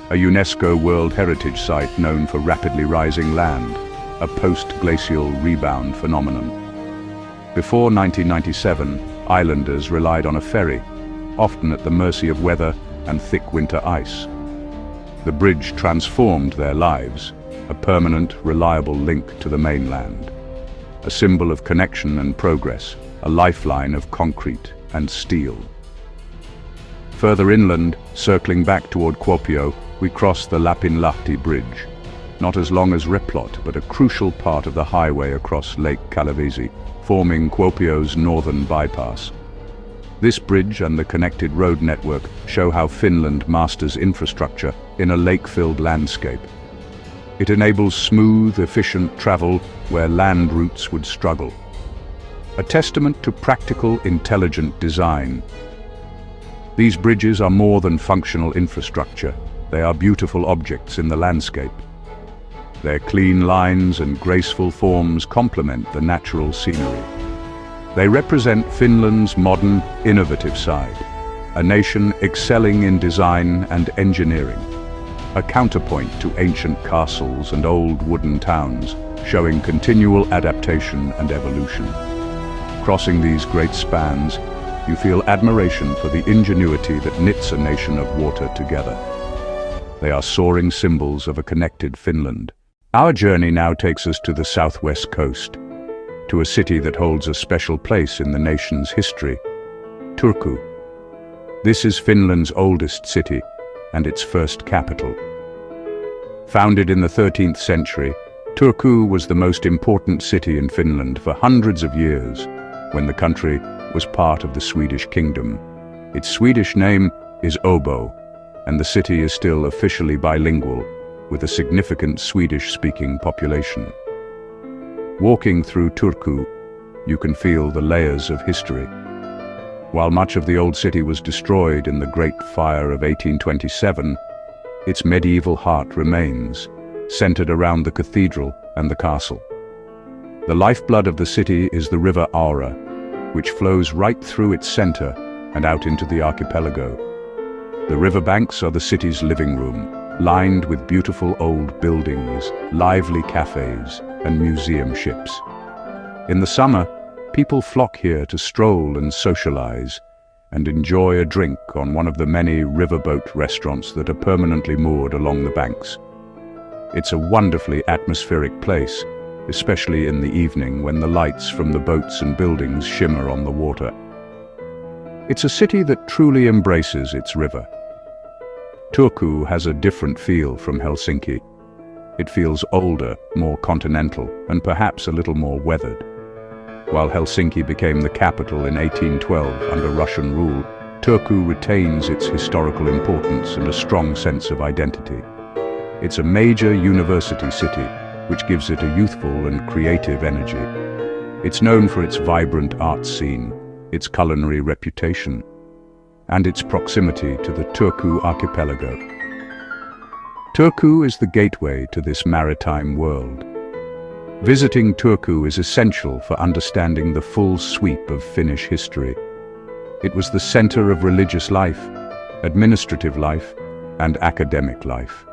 a UNESCO World Heritage Site known for rapidly rising land, a post-glacial rebound phenomenon. Before 1997, islanders relied on a ferry, often at the mercy of weather and thick winter ice. The bridge transformed their lives, a permanent, reliable link to the mainland. A symbol of connection and progress, a lifeline of concrete and steel. Further inland, circling back toward Kuopio, we cross the Lapland Bridge, not as long as Replot, but a crucial part of the highway across Lake Kalavesi, forming Kuopio's northern bypass. This bridge and the connected road network show how Finland masters infrastructure in a lake-filled landscape. It enables smooth, efficient travel where land routes would struggle. A testament to practical, intelligent design. These bridges are more than functional infrastructure. They are beautiful objects in the landscape. Their clean lines and graceful forms complement the natural scenery. They represent Finland's modern, innovative side, a nation excelling in design and engineering, a counterpoint to ancient castles and old wooden towns, showing continual adaptation and evolution. Crossing these great spans, you feel admiration for the ingenuity that knits a nation of water together. They are soaring symbols of a connected Finland. Our journey now takes us to the southwest coast, to a city that holds a special place in the nation's history, Turku. This is Finland's oldest city and its first capital. Founded in the 13th century, Turku was the most important city in Finland for hundreds of years, when the country was part of the Swedish kingdom. Its Swedish name is Åbo, and the city is still officially bilingual, with a significant Swedish-speaking population. Walking through Turku, you can feel the layers of history. While much of the old city was destroyed in the Great Fire of 1827, its medieval heart remains, centered around the cathedral and the castle. The lifeblood of the city is the river Aura, which flows right through its center and out into the archipelago. The riverbanks are the city's living room, lined with beautiful old buildings, lively cafes, and museum ships. In the summer, people flock here to stroll and socialize, and enjoy a drink on one of the many riverboat restaurants that are permanently moored along the banks. It's a wonderfully atmospheric place, especially in the evening when the lights from the boats and buildings shimmer on the water. It's a city that truly embraces its river. Turku has a different feel from Helsinki. It feels older, more continental, and perhaps a little more weathered. While Helsinki became the capital in 1812 under Russian rule, Turku retains its historical importance and a strong sense of identity. It's a major university city, which gives it a youthful and creative energy. It's known for its vibrant art scene, its culinary reputation, and its proximity to the Turku archipelago. Turku is the gateway to this maritime world. Visiting Turku is essential for understanding the full sweep of Finnish history. It was the center of religious life, administrative life, and academic life.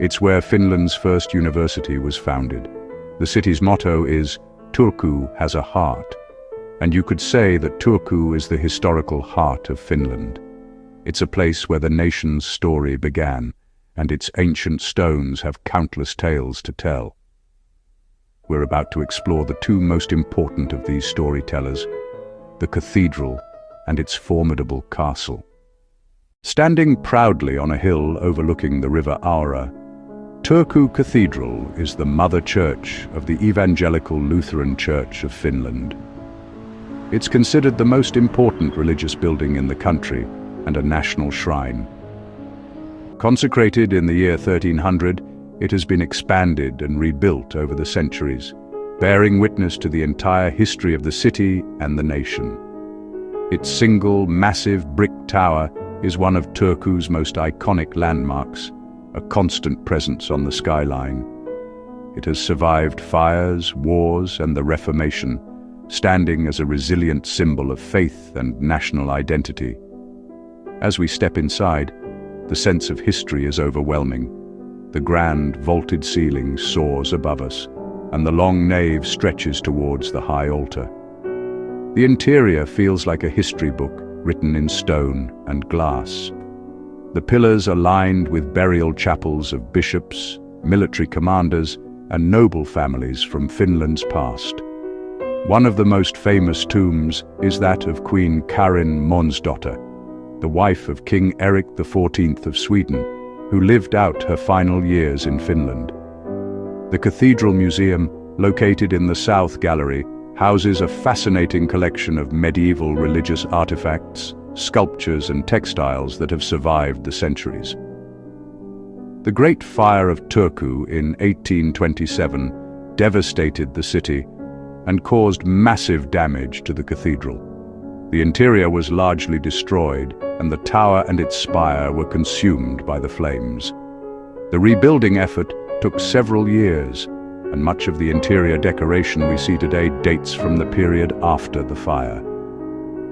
It's where Finland's first university was founded. The city's motto is, "Turku has a heart," and you could say that Turku is the historical heart of Finland. It's a place where the nation's story began, and its ancient stones have countless tales to tell. We're about to explore the two most important of these storytellers, the cathedral and its formidable castle. Standing proudly on a hill overlooking the river Aura, Turku Cathedral is the mother church of the Evangelical Lutheran Church of Finland. It's considered the most important religious building in the country and a national shrine. Consecrated in the year 1300, it has been expanded and rebuilt over the centuries, bearing witness to the entire history of the city and the nation. Its single, massive brick tower is one of Turku's most iconic landmarks, a constant presence on the skyline. It has survived fires, wars, and the Reformation, standing as a resilient symbol of faith and national identity. As we step inside, the sense of history is overwhelming. The grand, vaulted ceiling soars above us, and the long nave stretches towards the high altar. The interior feels like a history book written in stone and glass. The pillars are lined with burial chapels of bishops, military commanders, and noble families from Finland's past. One of the most famous tombs is that of Queen Karin Månsdotter, the wife of King Erik XIV of Sweden, who lived out her final years in Finland. The Cathedral Museum, located in the South Gallery, houses a fascinating collection of medieval religious artifacts, sculptures and textiles that have survived the centuries. The Great Fire of Turku in 1827 devastated the city and caused massive damage to the cathedral. The interior was largely destroyed, and the tower and its spire were consumed by the flames. The rebuilding effort took several years, and much of the interior decoration we see today dates from the period after the fire.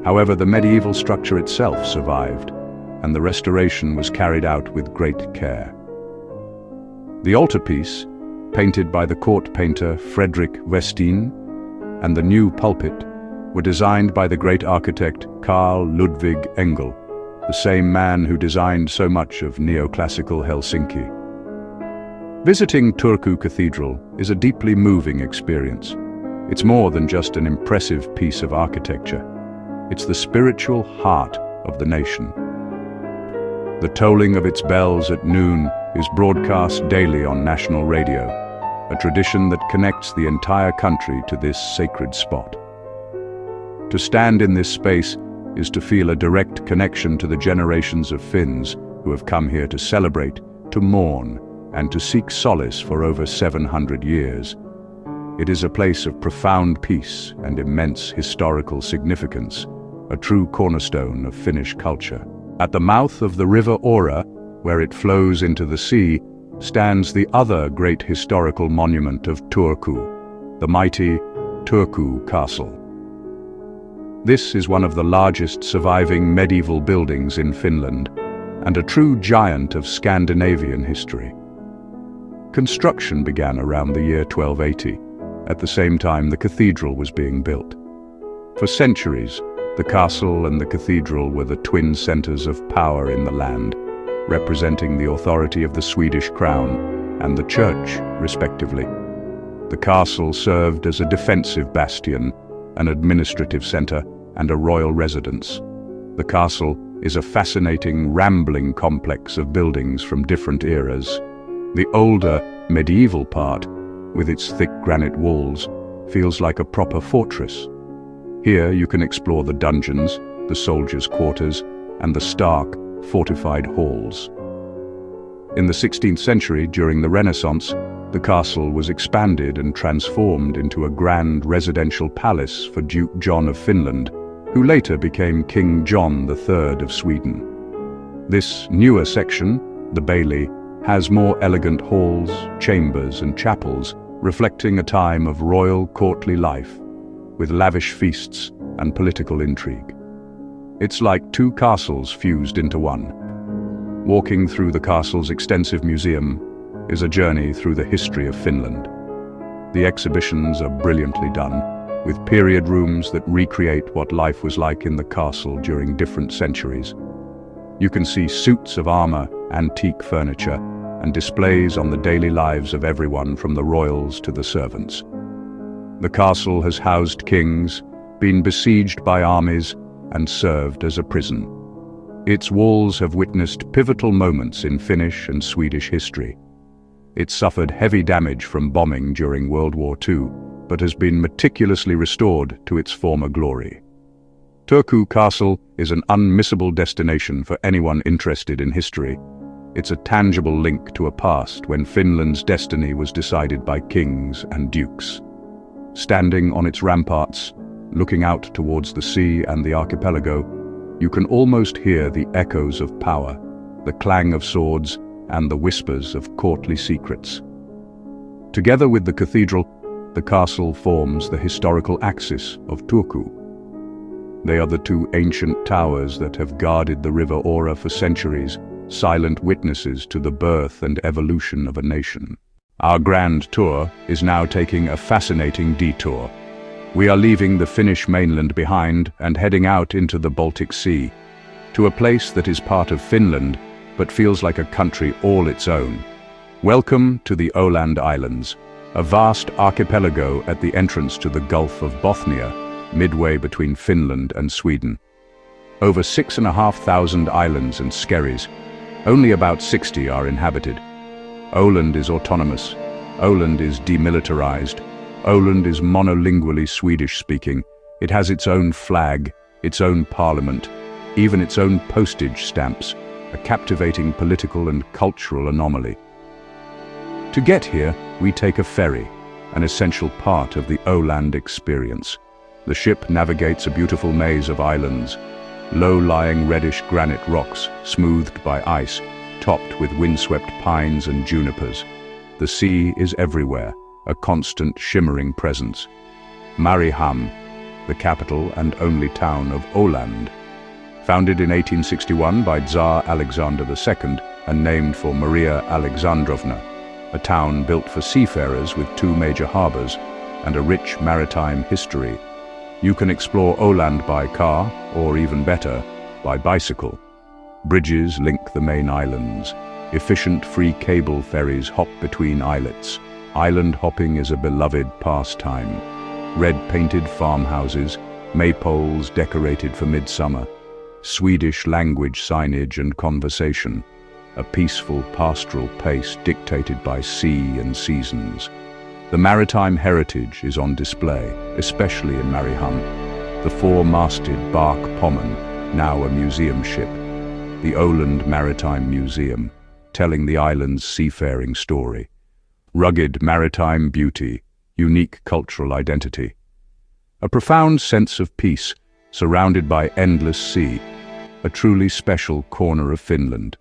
However, the medieval structure itself survived, and the restoration was carried out with great care. The altarpiece, painted by the court painter Fredrik Westin, and the new pulpit were designed by the great architect Carl Ludvig Engel, the same man who designed so much of neoclassical Helsinki. Visiting Turku Cathedral is a deeply moving experience. It's more than just an impressive piece of architecture. It's the spiritual heart of the nation. The tolling of its bells at noon is broadcast daily on national radio, a tradition that connects the entire country to this sacred spot. To stand in this space is to feel a direct connection to the generations of Finns who have come here to celebrate, to mourn, and to seek solace for over 700 years. It is a place of profound peace and immense historical significance, a true cornerstone of Finnish culture. At the mouth of the river Ora, where it flows into the sea, stands the other great historical monument of Turku, the mighty Turku Castle. This is one of the largest surviving medieval buildings in Finland, and a true giant of Scandinavian history. Construction began around the year 1280. At the same time, the cathedral was being built. For centuries, the castle and the cathedral were the twin centers of power in the land, representing the authority of the Swedish crown and the church, respectively. The castle served as a defensive bastion, an administrative center, and a royal residence. The castle is a fascinating, rambling complex of buildings from different eras. The older, medieval part, with its thick granite walls, feels like a proper fortress. Here you can explore the dungeons, the soldiers' quarters, and the stark, fortified halls. In the 16th century, during the Renaissance, the castle was expanded and transformed into a grand residential palace for Duke John of Finland, who later became King John III of Sweden. This newer section, the Bailey, has more elegant halls, chambers, and chapels, reflecting a time of royal courtly life, with lavish feasts and political intrigue. It's like two castles fused into one. Walking through the castle's extensive museum is a journey through the history of Finland. The exhibitions are brilliantly done, with period rooms that recreate what life was like in the castle during different centuries. You can see suits of armor, antique furniture, and displays on the daily lives of everyone from the royals to the servants. The castle has housed kings, been besieged by armies, and served as a prison. Its walls have witnessed pivotal moments in Finnish and Swedish history. It suffered heavy damage from bombing during World War II, but has been meticulously restored to its former glory. Turku Castle is an unmissable destination for anyone interested in history. It's a tangible link to a past when Finland's destiny was decided by kings and dukes. Standing on its ramparts, looking out towards the sea and the archipelago, you can almost hear the echoes of power, the clang of swords, and the whispers of courtly secrets. Together with the cathedral, the castle forms the historical axis of Turku. They are the two ancient towers that have guarded the river Ora for centuries, silent witnesses to the birth and evolution of a nation. Our grand tour is now taking a fascinating detour. We are leaving the Finnish mainland behind and heading out into the Baltic Sea, to a place that is part of Finland but feels like a country all its own. Welcome to the Åland Islands, a vast archipelago at the entrance to the Gulf of Bothnia, midway between Finland and Sweden. Over 6,500 islands and skerries, only about 60 are inhabited. Åland is autonomous, Åland is demilitarized, Åland is monolingually Swedish-speaking. It has its own flag, its own parliament, even its own postage stamps, a captivating political and cultural anomaly. To get here, we take a ferry, an essential part of the Åland experience. The ship navigates a beautiful maze of islands, low-lying reddish granite rocks smoothed by ice, topped with windswept pines and junipers. The sea is everywhere, a constant shimmering presence. Mariehamn, the capital and only town of Åland. Founded in 1861 by Tsar Alexander II and named for Maria Alexandrovna, a town built for seafarers with 2 major harbors and a rich maritime history. You can explore Åland by car, or even better, by bicycle. Bridges link the main islands. Efficient free cable ferries hop between islets. Island hopping is a beloved pastime. Red-painted farmhouses, maypoles decorated for midsummer, Swedish language signage and conversation, a peaceful pastoral pace dictated by sea and seasons. The maritime heritage is on display, especially in Mariehamn. The 4-masted bark Pommern, now a museum ship. The Åland Maritime Museum, telling the island's seafaring story. Rugged maritime beauty, unique cultural identity. A profound sense of peace, surrounded by endless sea, a truly special corner of Finland.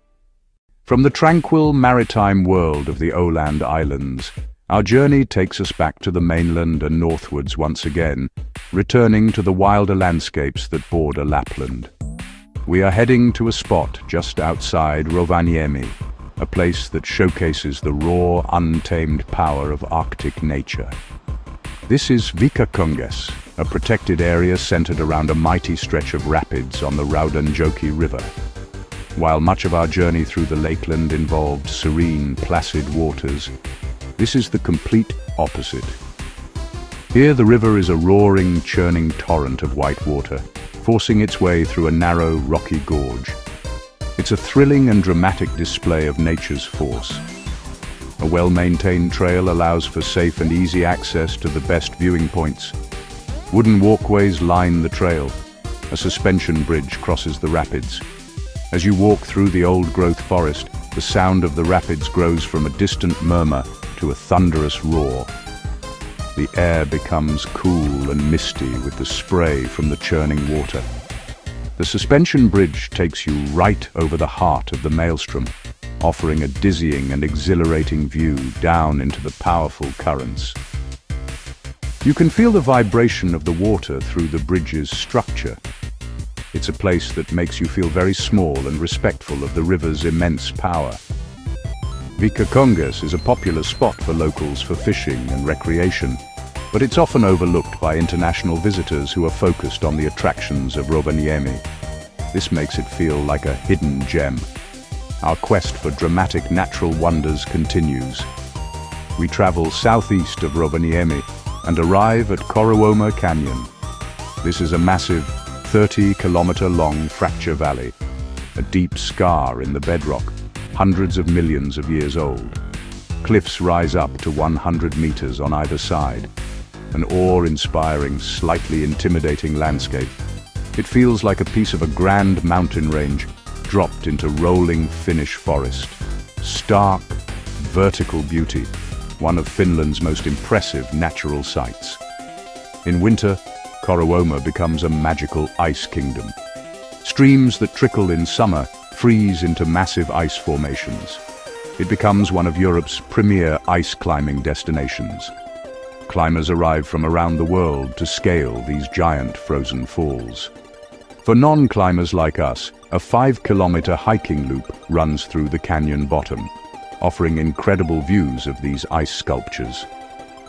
From the tranquil maritime world of the Åland Islands, our journey takes us back to the mainland and northwards once again, returning to the wilder landscapes that border Lapland. We are heading to a spot just outside Rovaniemi, a place that showcases the raw, untamed power of Arctic nature. This is Vikakungas, a protected area centered around a mighty stretch of rapids on the Raudonjoki River. While much of our journey through the lakeland involved serene, placid waters, this is the complete opposite. Here the river is a roaring, churning torrent of white water, forcing its way through a narrow, rocky gorge. It's a thrilling and dramatic display of nature's force. A well-maintained trail allows for safe and easy access to the best viewing points. Wooden walkways line the trail. A suspension bridge crosses the rapids. As you walk through the old-growth forest, the sound of the rapids grows from a distant murmur to a thunderous roar. The air becomes cool and misty with the spray from the churning water. The suspension bridge takes you right over the heart of the maelstrom, offering a dizzying and exhilarating view down into the powerful currents. You can feel the vibration of the water through the bridge's structure. It's a place that makes you feel very small and respectful of the river's immense power. Vikakungas is a popular spot for locals for fishing and recreation, but it's often overlooked by international visitors who are focused on the attractions of Rovaniemi. This makes it feel like a hidden gem. Our quest for dramatic natural wonders continues. We travel southeast of Rovaniemi and arrive at Korouoma Canyon. This is a massive 30-kilometer-long fracture valley, a deep scar in the bedrock, hundreds of millions of years old. Cliffs rise up to 100 meters on either side, an awe-inspiring, slightly intimidating landscape. It feels like a piece of a grand mountain range dropped into rolling Finnish forest. Stark, vertical beauty, one of Finland's most impressive natural sights. In winter, Korouoma becomes a magical ice kingdom. Streams that trickle in summer freeze into massive ice formations. It becomes one of Europe's premier ice climbing destinations. Climbers arrive from around the world to scale these giant frozen falls. For non-climbers like us, a 5-kilometer hiking loop runs through the canyon bottom, offering incredible views of these ice sculptures.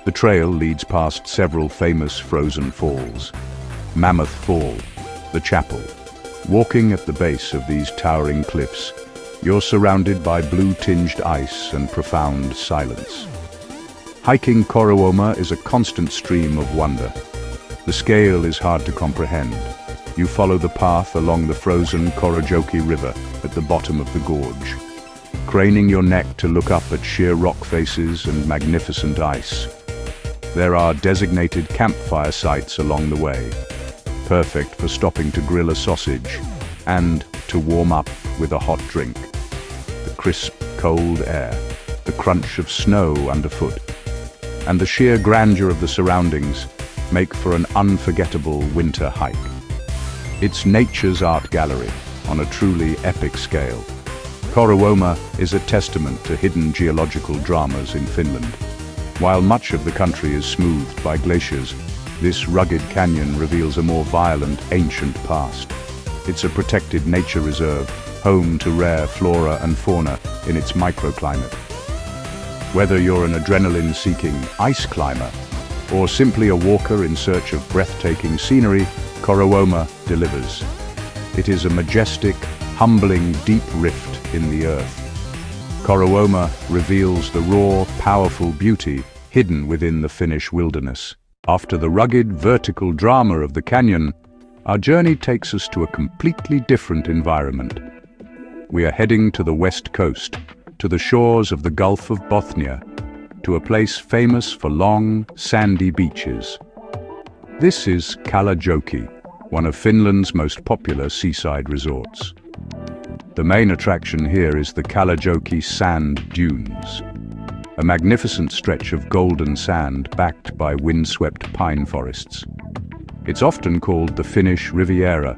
The trail leads past several famous frozen falls. Mammoth Fall, the chapel. Walking at the base of these towering cliffs, you're surrounded by blue-tinged ice and profound silence. Hiking Korouoma is a constant stream of wonder. The scale is hard to comprehend. You follow the path along the frozen Korouoma River at the bottom of the gorge, craning your neck to look up at sheer rock faces and magnificent ice. There are designated campfire sites along the way, perfect for stopping to grill a sausage and to warm up with a hot drink. The crisp, cold air, the crunch of snow underfoot, and the sheer grandeur of the surroundings make for an unforgettable winter hike. It's nature's art gallery on a truly epic scale. Korouoma is a testament to hidden geological dramas in Finland. While much of the country is smoothed by glaciers, this rugged canyon reveals a more violent, ancient past. It's a protected nature reserve, home to rare flora and fauna in its microclimate. Whether you're an adrenaline-seeking ice climber or simply a walker in search of breathtaking scenery, Korouoma delivers. It is a majestic, humbling, deep rift in the earth. Korouoma reveals the raw, powerful beauty hidden within the Finnish wilderness. After the rugged, vertical drama of the canyon, our journey takes us to a completely different environment. We are heading to the west coast, to the shores of the Gulf of Bothnia, to a place famous for long, sandy beaches. This is Kalajoki, one of Finland's most popular seaside resorts. The main attraction here is the Kalajoki sand dunes, a magnificent stretch of golden sand backed by windswept pine forests. It's often called the Finnish Riviera,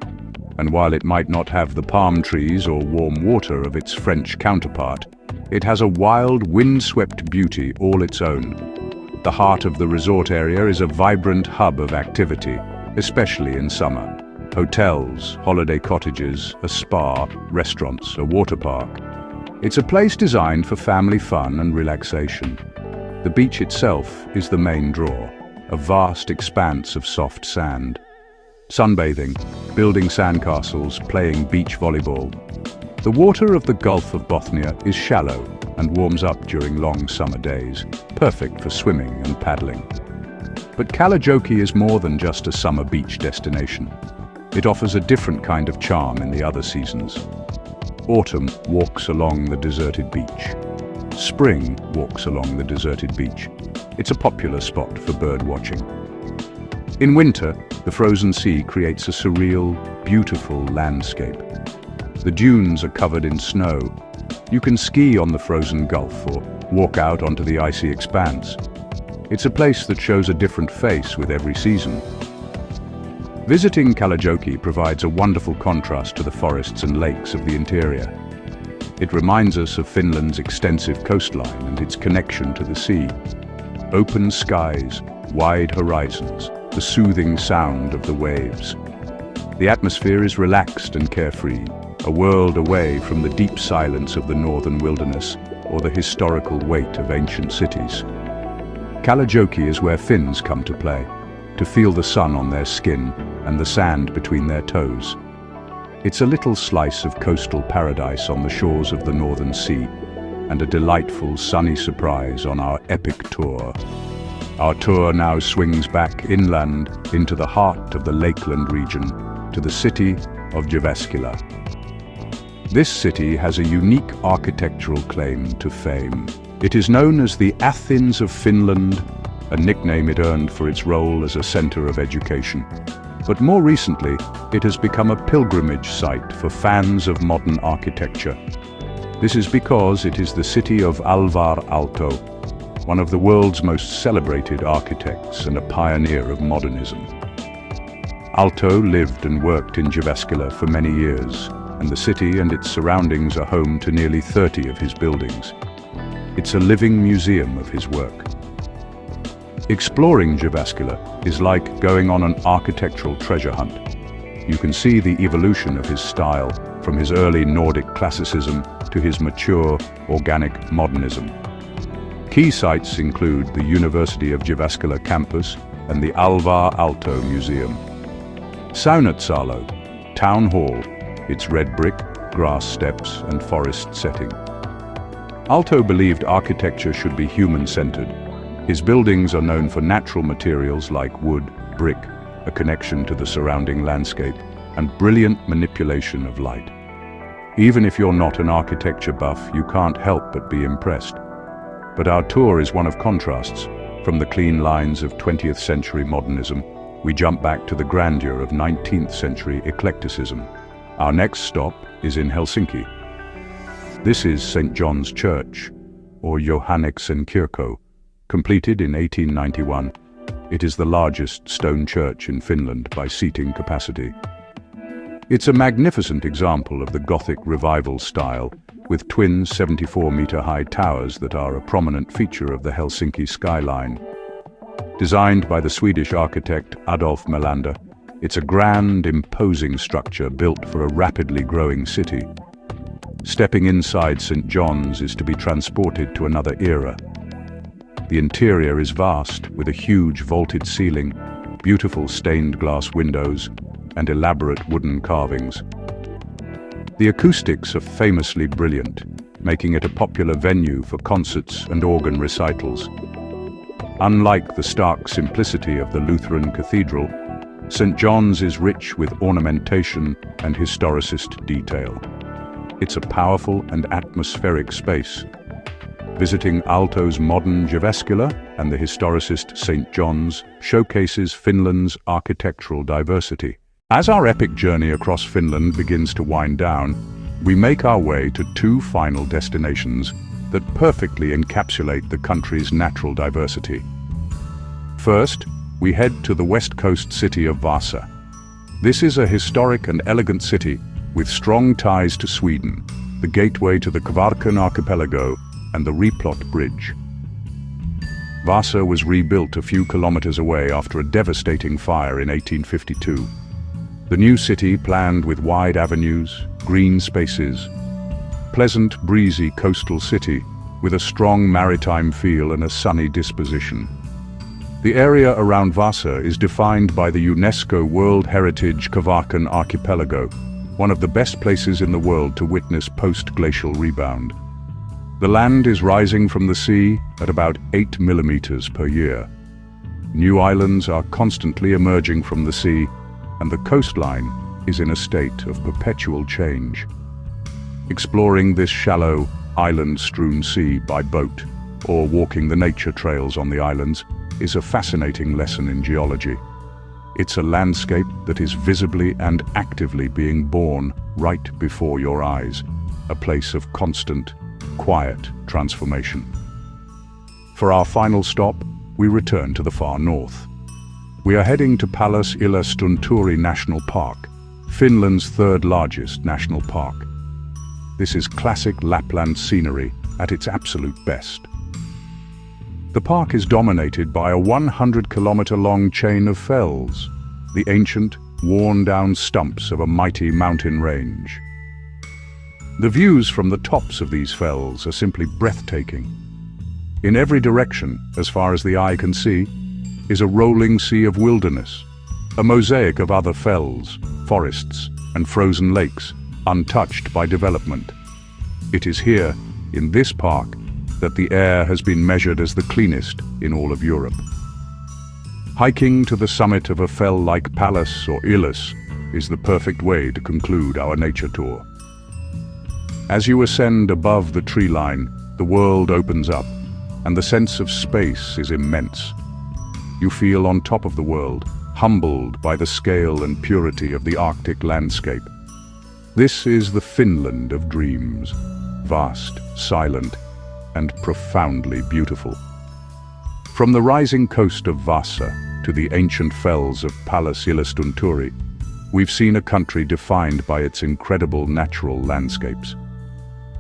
and while it might not have the palm trees or warm water of its French counterpart, it has a wild, windswept beauty all its own. The heart of the resort area is a vibrant hub of activity, especially in summer. Hotels, holiday cottages, a spa, restaurants, a water park. It's a place designed for family fun and relaxation. The beach itself is the main draw, a vast expanse of soft sand. Sunbathing, building sandcastles, playing beach volleyball. The water of the Gulf of Bothnia is shallow and warms up during long summer days, perfect for swimming and paddling. But Kalajoki is more than just a summer beach destination. It offers a different kind of charm in the other seasons. Autumn walks along the deserted beach. Spring walks along the deserted beach. It's a popular spot for bird watching. In winter, the frozen sea creates a surreal, beautiful landscape. The dunes are covered in snow. You can ski on the frozen gulf or walk out onto the icy expanse. It's a place that shows a different face with every season. Visiting Kalajoki provides a wonderful contrast to the forests and lakes of the interior. It reminds us of Finland's extensive coastline and its connection to the sea. Open skies, wide horizons, the soothing sound of the waves. The atmosphere is relaxed and carefree, a world away from the deep silence of the northern wilderness or the historical weight of ancient cities. Kalajoki is where Finns come to play, to feel the sun on their skin and the sand between their toes. It's a little slice of coastal paradise on the shores of the Northern Sea, and a delightful sunny surprise on our epic tour. Our tour now swings back inland into the heart of the Lakeland region, to the city of Jyväskylä. This city has a unique architectural claim to fame. It is known as the Athens of Finland, a nickname it earned for its role as a center of education. But more recently, it has become a pilgrimage site for fans of modern architecture. This is because it is the city of Alvar Aalto, one of the world's most celebrated architects and a pioneer of modernism. Aalto lived and worked in Jyväskylä for many years, and the city and its surroundings are home to nearly 30 of his buildings. It's a living museum of his work. Exploring Jyväskylä is like going on an architectural treasure hunt. You can see the evolution of his style, from his early Nordic classicism to his mature, organic modernism. Key sites include the University of Jyväskylä campus and the Alvar Aalto Museum. Saunatsalo, Town Hall, its red brick, grass steps and forest setting. Aalto believed architecture should be human-centered. His buildings are known for natural materials like wood, brick, a connection to the surrounding landscape, and brilliant manipulation of light. Even if you're not an architecture buff, you can't help but be impressed. But our tour is one of contrasts. From the clean lines of 20th century modernism, we jump back to the grandeur of 19th century eclecticism. Our next stop is in Helsinki. This is St. John's Church, or Johanneksen Kirkko, completed in 1891. It is the largest stone church in Finland by seating capacity. It's a magnificent example of the Gothic revival style, with twin 74-meter-high towers that are a prominent feature of the Helsinki skyline. Designed by the Swedish architect Adolf Melander, it's a grand, imposing structure built for a rapidly growing city. Stepping inside St. John's is to be transported to another era. The interior is vast, with a huge vaulted ceiling, beautiful stained glass windows, and elaborate wooden carvings. The acoustics are famously brilliant, making it a popular venue for concerts and organ recitals. Unlike the stark simplicity of the Lutheran Cathedral, St. John's is rich with ornamentation and historicist detail. It's a powerful and atmospheric space. Visiting Aalto's modern Jyväskylä and the historicist St. John's showcases Finland's architectural diversity. As our epic journey across Finland begins to wind down, we make our way to two final destinations that perfectly encapsulate the country's natural diversity. First, we head to the west coast city of Vasa. This is a historic and elegant city with strong ties to Sweden, the gateway to the Kvarken archipelago and the Replot Bridge. Vasa was rebuilt a few kilometers away after a devastating fire in 1852. The new city planned with wide avenues, green spaces, pleasant, breezy coastal city with a strong maritime feel and a sunny disposition. The area around Vasa is defined by the UNESCO World Heritage Kvarken Archipelago, one of the best places in the world to witness post-glacial rebound. The land is rising from the sea at about 8 millimeters per year. New islands are constantly emerging from the sea, and the coastline is in a state of perpetual change. Exploring this shallow, island-strewn sea by boat or walking the nature trails on the islands is a fascinating lesson in geology. It's a landscape that is visibly and actively being born right before your eyes, a place of constant, quiet transformation. For our final stop, we return to the far north. We are heading to Pallas Yllästunturi National Park, Finland's third largest national park. This is classic Lapland scenery at its absolute best. The park is dominated by a 100-kilometer-long chain of fells, the ancient, worn-down stumps of a mighty mountain range. The views from the tops of these fells are simply breathtaking. In every direction, as far as the eye can see, is a rolling sea of wilderness, a mosaic of other fells, forests, and frozen lakes, untouched by development. It is here, in this park, that the air has been measured as the cleanest in all of Europe. Hiking to the summit of a fell like Pallas or Ylläs is the perfect way to conclude our nature tour. As you ascend above the tree line, the world opens up, and the sense of space is immense. You feel on top of the world, humbled by the scale and purity of the Arctic landscape. This is the Finland of dreams, vast, silent, and profoundly beautiful. From the rising coast of Vasa to the ancient fells of Pallas Yllästunturi, we've seen a country defined by its incredible natural landscapes.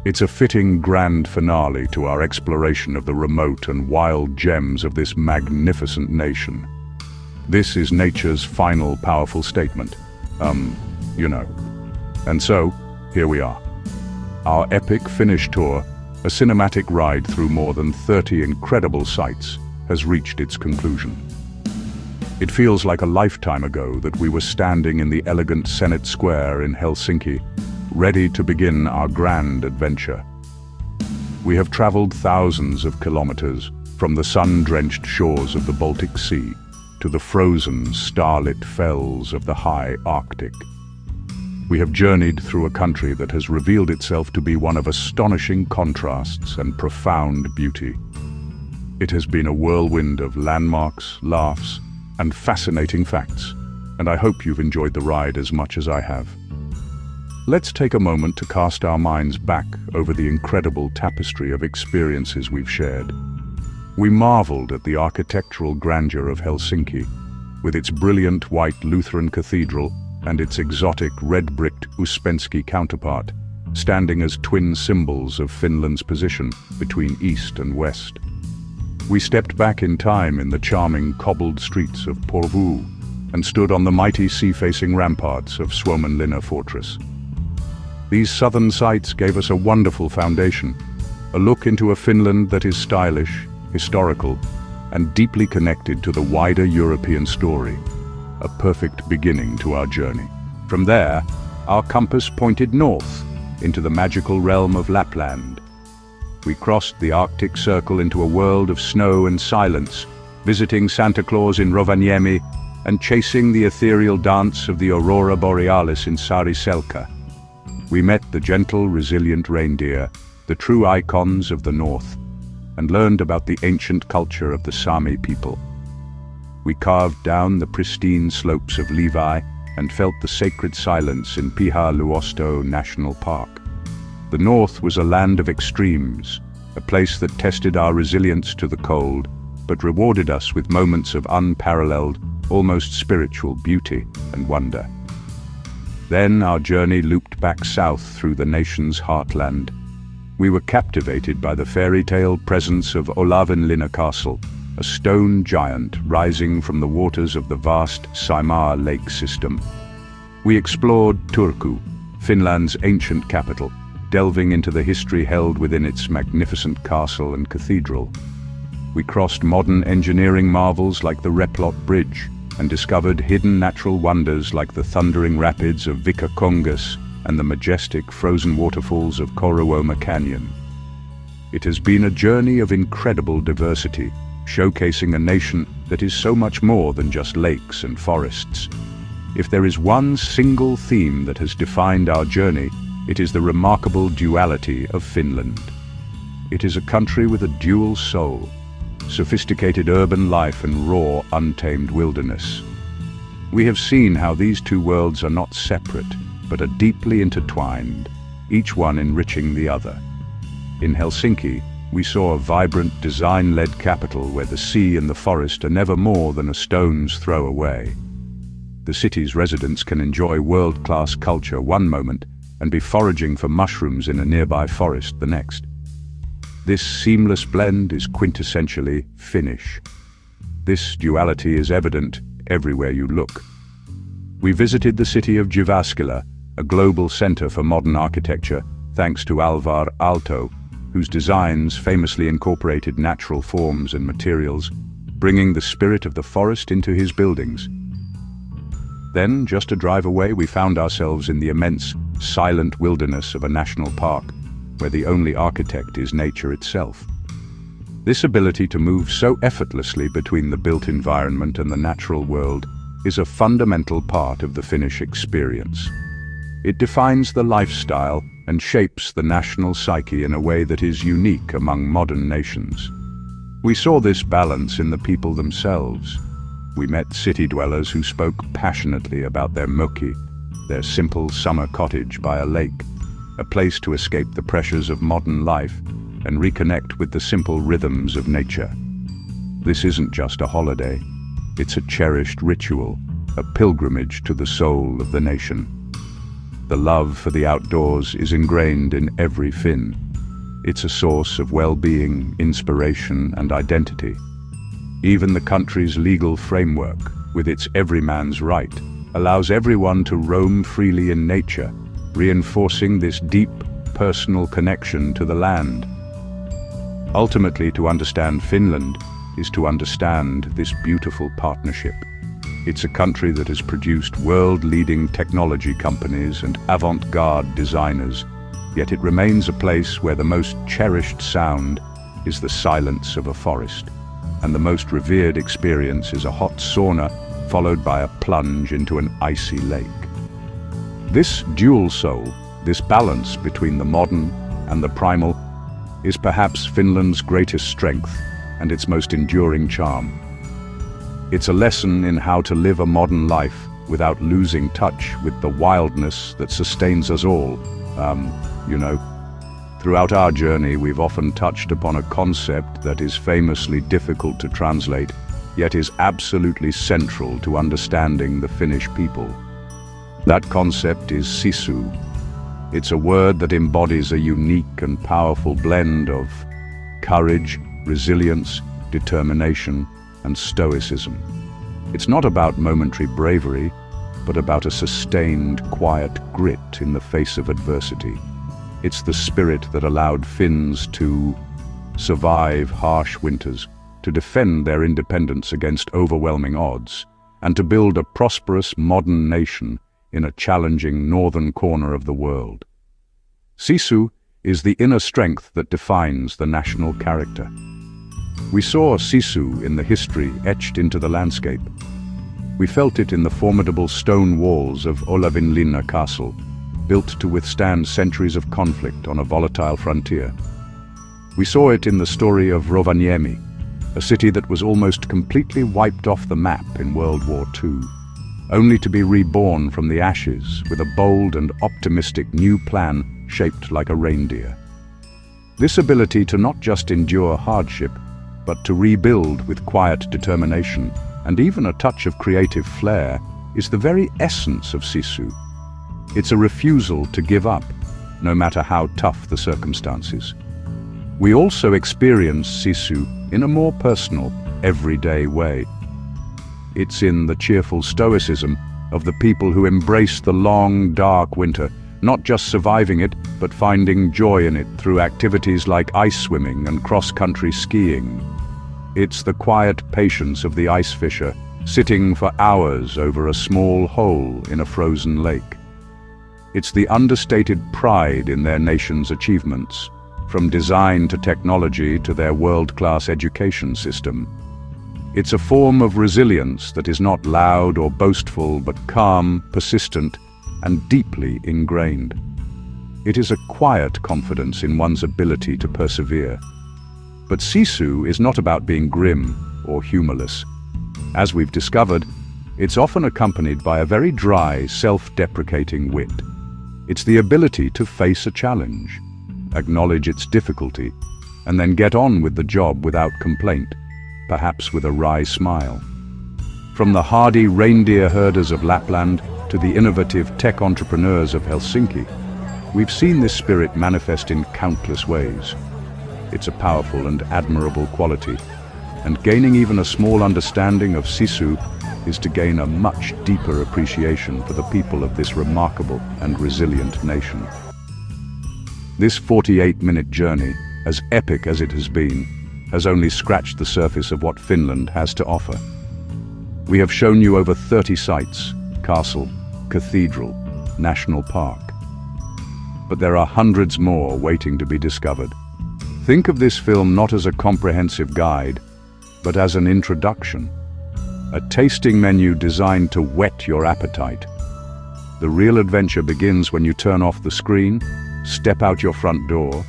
It's a fitting grand finale to our exploration of the remote and wild gems of this magnificent nation. This is nature's final powerful statement. And so, here we are. Our epic Finnish tour a cinematic ride through more than 30 incredible sights has reached its conclusion. It feels like a lifetime ago that we were standing in the elegant Senate Square in Helsinki, ready to begin our grand adventure. We have traveled thousands of kilometers from the sun-drenched shores of the Baltic Sea to the frozen, starlit fells of the high Arctic. We have journeyed through a country that has revealed itself to be one of astonishing contrasts and profound beauty. It has been a whirlwind of landmarks, laughs, and fascinating facts, and I hope you've enjoyed the ride as much as I have. Let's take a moment to cast our minds back over the incredible tapestry of experiences we've shared. We marveled at the architectural grandeur of Helsinki, with its brilliant white Lutheran cathedral and its exotic red-bricked Uspenski counterpart, standing as twin symbols of Finland's position between east and west. We stepped back in time in the charming cobbled streets of Porvoo and stood on the mighty sea-facing ramparts of Suomenlinna fortress. These southern sights gave us a wonderful foundation, a look into a Finland that is stylish, historical, and deeply connected to the wider European story, a perfect beginning to our journey. From there, our compass pointed north into the magical realm of Lapland. We crossed the Arctic Circle into a world of snow and silence, visiting Santa Claus in Rovaniemi and chasing the ethereal dance of the Aurora Borealis in Saariselkä. We met the gentle, resilient reindeer, the true icons of the North, and learned about the ancient culture of the Sami people. We carved down the pristine slopes of Levi and felt the sacred silence in Pyhä-Luosto National Park. The North was a land of extremes, a place that tested our resilience to the cold, but rewarded us with moments of unparalleled, almost spiritual beauty and wonder. Then our journey looped back south through the nation's heartland. We were captivated by the fairy tale presence of Olavinlinna Castle, a stone giant rising from the waters of the vast Saimaa lake system. We explored Turku, Finland's ancient capital, delving into the history held within its magnificent castle and cathedral. We crossed modern engineering marvels like the Replot Bridge, and discovered hidden natural wonders like the thundering rapids of Vikakongas and the majestic frozen waterfalls of Korouoma Canyon. It has been a journey of incredible diversity, showcasing a nation that is so much more than just lakes and forests. If there is one single theme that has defined our journey, it is the remarkable duality of Finland. It is a country with a dual soul, sophisticated urban life and raw, untamed wilderness. We have seen how these two worlds are not separate, but are deeply intertwined, each one enriching the other. In Helsinki, we saw a vibrant, design-led capital where the sea and the forest are never more than a stone's throw away. The city's residents can enjoy world-class culture one moment and be foraging for mushrooms in a nearby forest the next. This seamless blend is quintessentially Finnish. This duality is evident everywhere you look. We visited the city of Jyväskylä, a global center for modern architecture, thanks to Alvar Aalto, whose designs famously incorporated natural forms and materials, bringing the spirit of the forest into his buildings. Then, just a drive away, we found ourselves in the immense, silent wilderness of a national park, where the only architect is nature itself. This ability to move so effortlessly between the built environment and the natural world is a fundamental part of the Finnish experience. It defines the lifestyle and shapes the national psyche in a way that is unique among modern nations. We saw this balance in the people themselves. We met city dwellers who spoke passionately about their mökki, their simple summer cottage by a lake, a place to escape the pressures of modern life and reconnect with the simple rhythms of nature. This isn't just a holiday, it's a cherished ritual, a pilgrimage to the soul of the nation. The love for the outdoors is ingrained in every Finn. It's a source of well-being, inspiration, and identity. Even the country's legal framework, with its everyman's right, allows everyone to roam freely in nature, reinforcing this deep, personal connection to the land. Ultimately, to understand Finland is to understand this beautiful partnership. It's a country that has produced world-leading technology companies and avant-garde designers, yet it remains a place where the most cherished sound is the silence of a forest, and the most revered experience is a hot sauna followed by a plunge into an icy lake. This dual soul, this balance between the modern and the primal, is perhaps Finland's greatest strength and its most enduring charm. It's a lesson in how to live a modern life without losing touch with the wildness that sustains us all. Throughout our journey, we've often touched upon a concept that is famously difficult to translate, yet is absolutely central to understanding the Finnish people. That concept is sisu. It's a word that embodies a unique and powerful blend of courage, resilience, determination, and stoicism. It's not about momentary bravery, but about a sustained, quiet grit in the face of adversity. It's the spirit that allowed Finns to survive harsh winters, to defend their independence against overwhelming odds, and to build a prosperous modern nation in a challenging northern corner of the world. Sisu is the inner strength that defines the national character. We saw sisu in the history etched into the landscape. We felt it in the formidable stone walls of Olavinlinna castle, built to withstand centuries of conflict on a volatile frontier. We saw it in the story of Rovaniemi, a city that was almost completely wiped off the map in World War II, only to be reborn from the ashes with a bold and optimistic new plan shaped like a reindeer. This ability to not just endure hardship, but to rebuild with quiet determination and even a touch of creative flair is the very essence of sisu. It's a refusal to give up, no matter how tough the circumstances. We also experience sisu in a more personal, everyday way. It's in the cheerful stoicism of the people who embrace the long, dark winter, not just surviving it, but finding joy in it through activities like ice swimming and cross-country skiing. It's the quiet patience of the ice fisher, sitting for hours over a small hole in a frozen lake. It's the understated pride in their nation's achievements, from design to technology to their world-class education system. It's a form of resilience that is not loud or boastful, but calm, persistent, and deeply ingrained. It is a quiet confidence in one's ability to persevere. But sisu is not about being grim or humorless. As we've discovered, it's often accompanied by a very dry, self-deprecating wit. It's the ability to face a challenge, acknowledge its difficulty, and then get on with the job without complaint, perhaps with a wry smile. From the hardy reindeer herders of Lapland to the innovative tech entrepreneurs of Helsinki, we've seen this spirit manifest in countless ways. It's a powerful and admirable quality, and gaining even a small understanding of sisu is to gain a much deeper appreciation for the people of this remarkable and resilient nation. This 48-minute journey, as epic as it has been, has only scratched the surface of what Finland has to offer. We have shown you over 30 sites, castle, cathedral, national park. But there are hundreds more waiting to be discovered. Think of this film not as a comprehensive guide, but as an introduction, a tasting menu designed to whet your appetite. The real adventure begins when you turn off the screen, step out your front door,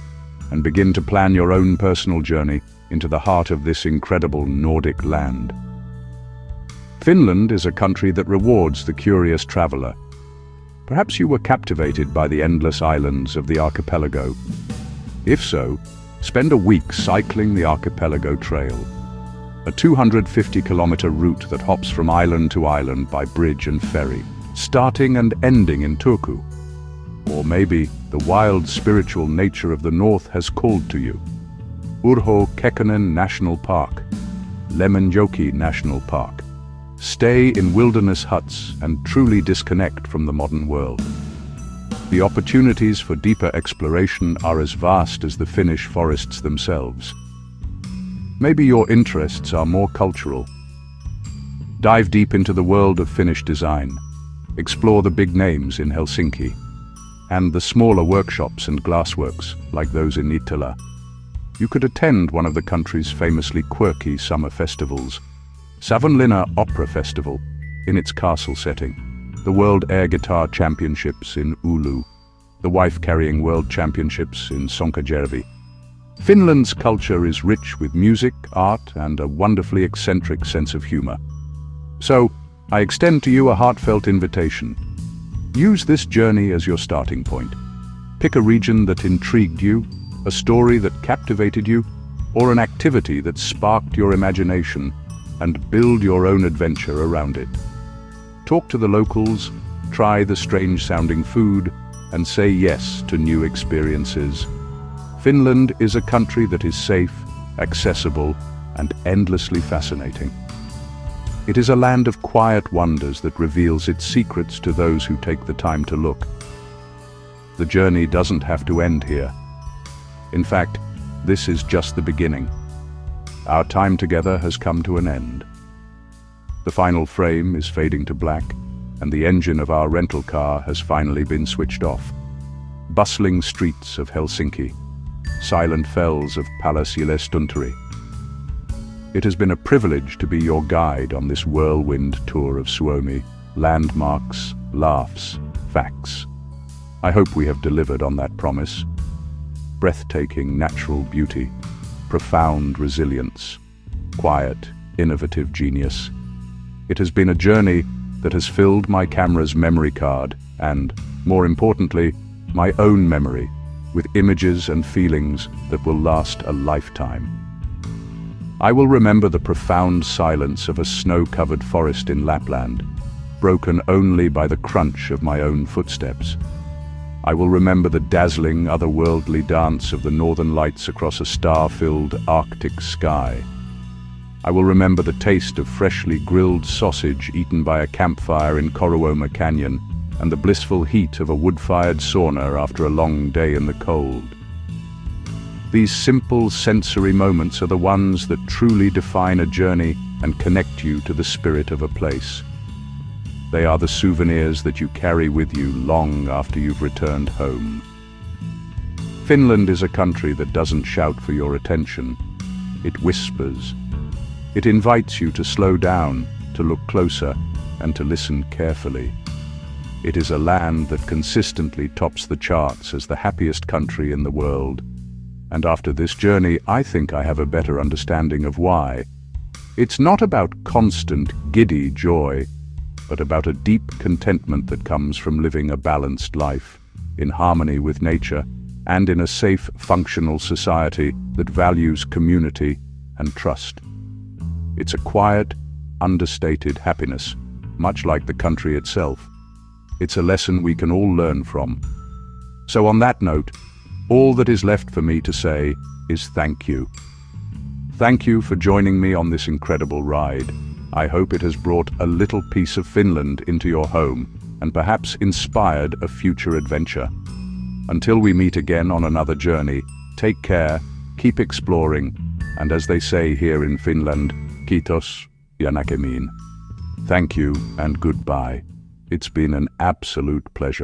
and begin to plan your own personal journey into the heart of this incredible Nordic land. Finland is a country that rewards the curious traveler. Perhaps you were captivated by the endless islands of the archipelago. If so, spend a week cycling the Archipelago Trail, a 250-kilometer route that hops from island to island by bridge and ferry, starting and ending in Turku. Or maybe the wild spiritual nature of the north has called to you. Urho Kekkonen National Park, Lemmenjoki National Park. Stay in wilderness huts and truly disconnect from the modern world. The opportunities for deeper exploration are as vast as the Finnish forests themselves. maybe your interests are more cultural. Dive deep into the world of Finnish design. Explore the big names in Helsinki and the smaller workshops and glassworks like those in Naantali. You could attend one of the country's famously quirky summer festivals, Suomenlinna Opera Festival in its castle setting, the World Air Guitar Championships in Oulu, the Wife-Carrying World Championships in Sonkajärvi. Finland's culture is rich with music, art, and a wonderfully eccentric sense of humor. So, I extend to you a heartfelt invitation. Use this journey as your starting point. Pick a region that intrigued you, a story that captivated you, or an activity that sparked your imagination, and build your own adventure around it. Talk to the locals, try the strange-sounding food, and say yes to new experiences. Finland is a country that is safe, accessible, and endlessly fascinating. It is a land of quiet wonders that reveals its secrets to those who take the time to look. The journey doesn't have to end here. In fact, this is just the beginning. Our time together has come to an end. The final frame is fading to black, and the engine of our rental car has finally been switched off. Bustling streets of Helsinki, silent fells of Pallas-Yllästunturi. It has been a privilege to be your guide on this whirlwind tour of Suomi, landmarks, laughs, facts. I hope we have delivered on that promise. Breathtaking natural beauty, profound resilience, quiet, innovative genius. It has been a journey that has filled my camera's memory card and, more importantly, my own memory, with images and feelings that will last a lifetime. I will remember the profound silence of a snow-covered forest in Lapland, broken only by the crunch of my own footsteps. I will remember the dazzling, otherworldly dance of the northern lights across a star-filled Arctic sky. I will remember the taste of freshly grilled sausage eaten by a campfire in Korouoma Canyon and the blissful heat of a wood-fired sauna after a long day in the cold. These simple sensory moments are the ones that truly define a journey and connect you to the spirit of a place. They are the souvenirs that you carry with you long after you've returned home. Finland is a country that doesn't shout for your attention. It whispers. It invites you to slow down, to look closer, and to listen carefully. It is a land that consistently tops the charts as the happiest country in the world. And after this journey, I think I have a better understanding of why. It's not about constant, giddy joy, but about a deep contentment that comes from living a balanced life, in harmony with nature, and in a safe, functional society that values community and trust. It's a quiet, understated happiness, much like the country itself. It's a lesson we can all learn from. So on that note, all that is left for me to say is thank you. Thank you for joining me on this incredible ride. I hope it has brought a little piece of Finland into your home and perhaps inspired a future adventure. Until we meet again on another journey, take care, keep exploring, and as they say here in Finland, kiitos ja näkemiin. Thank you and goodbye. It's been an absolute pleasure.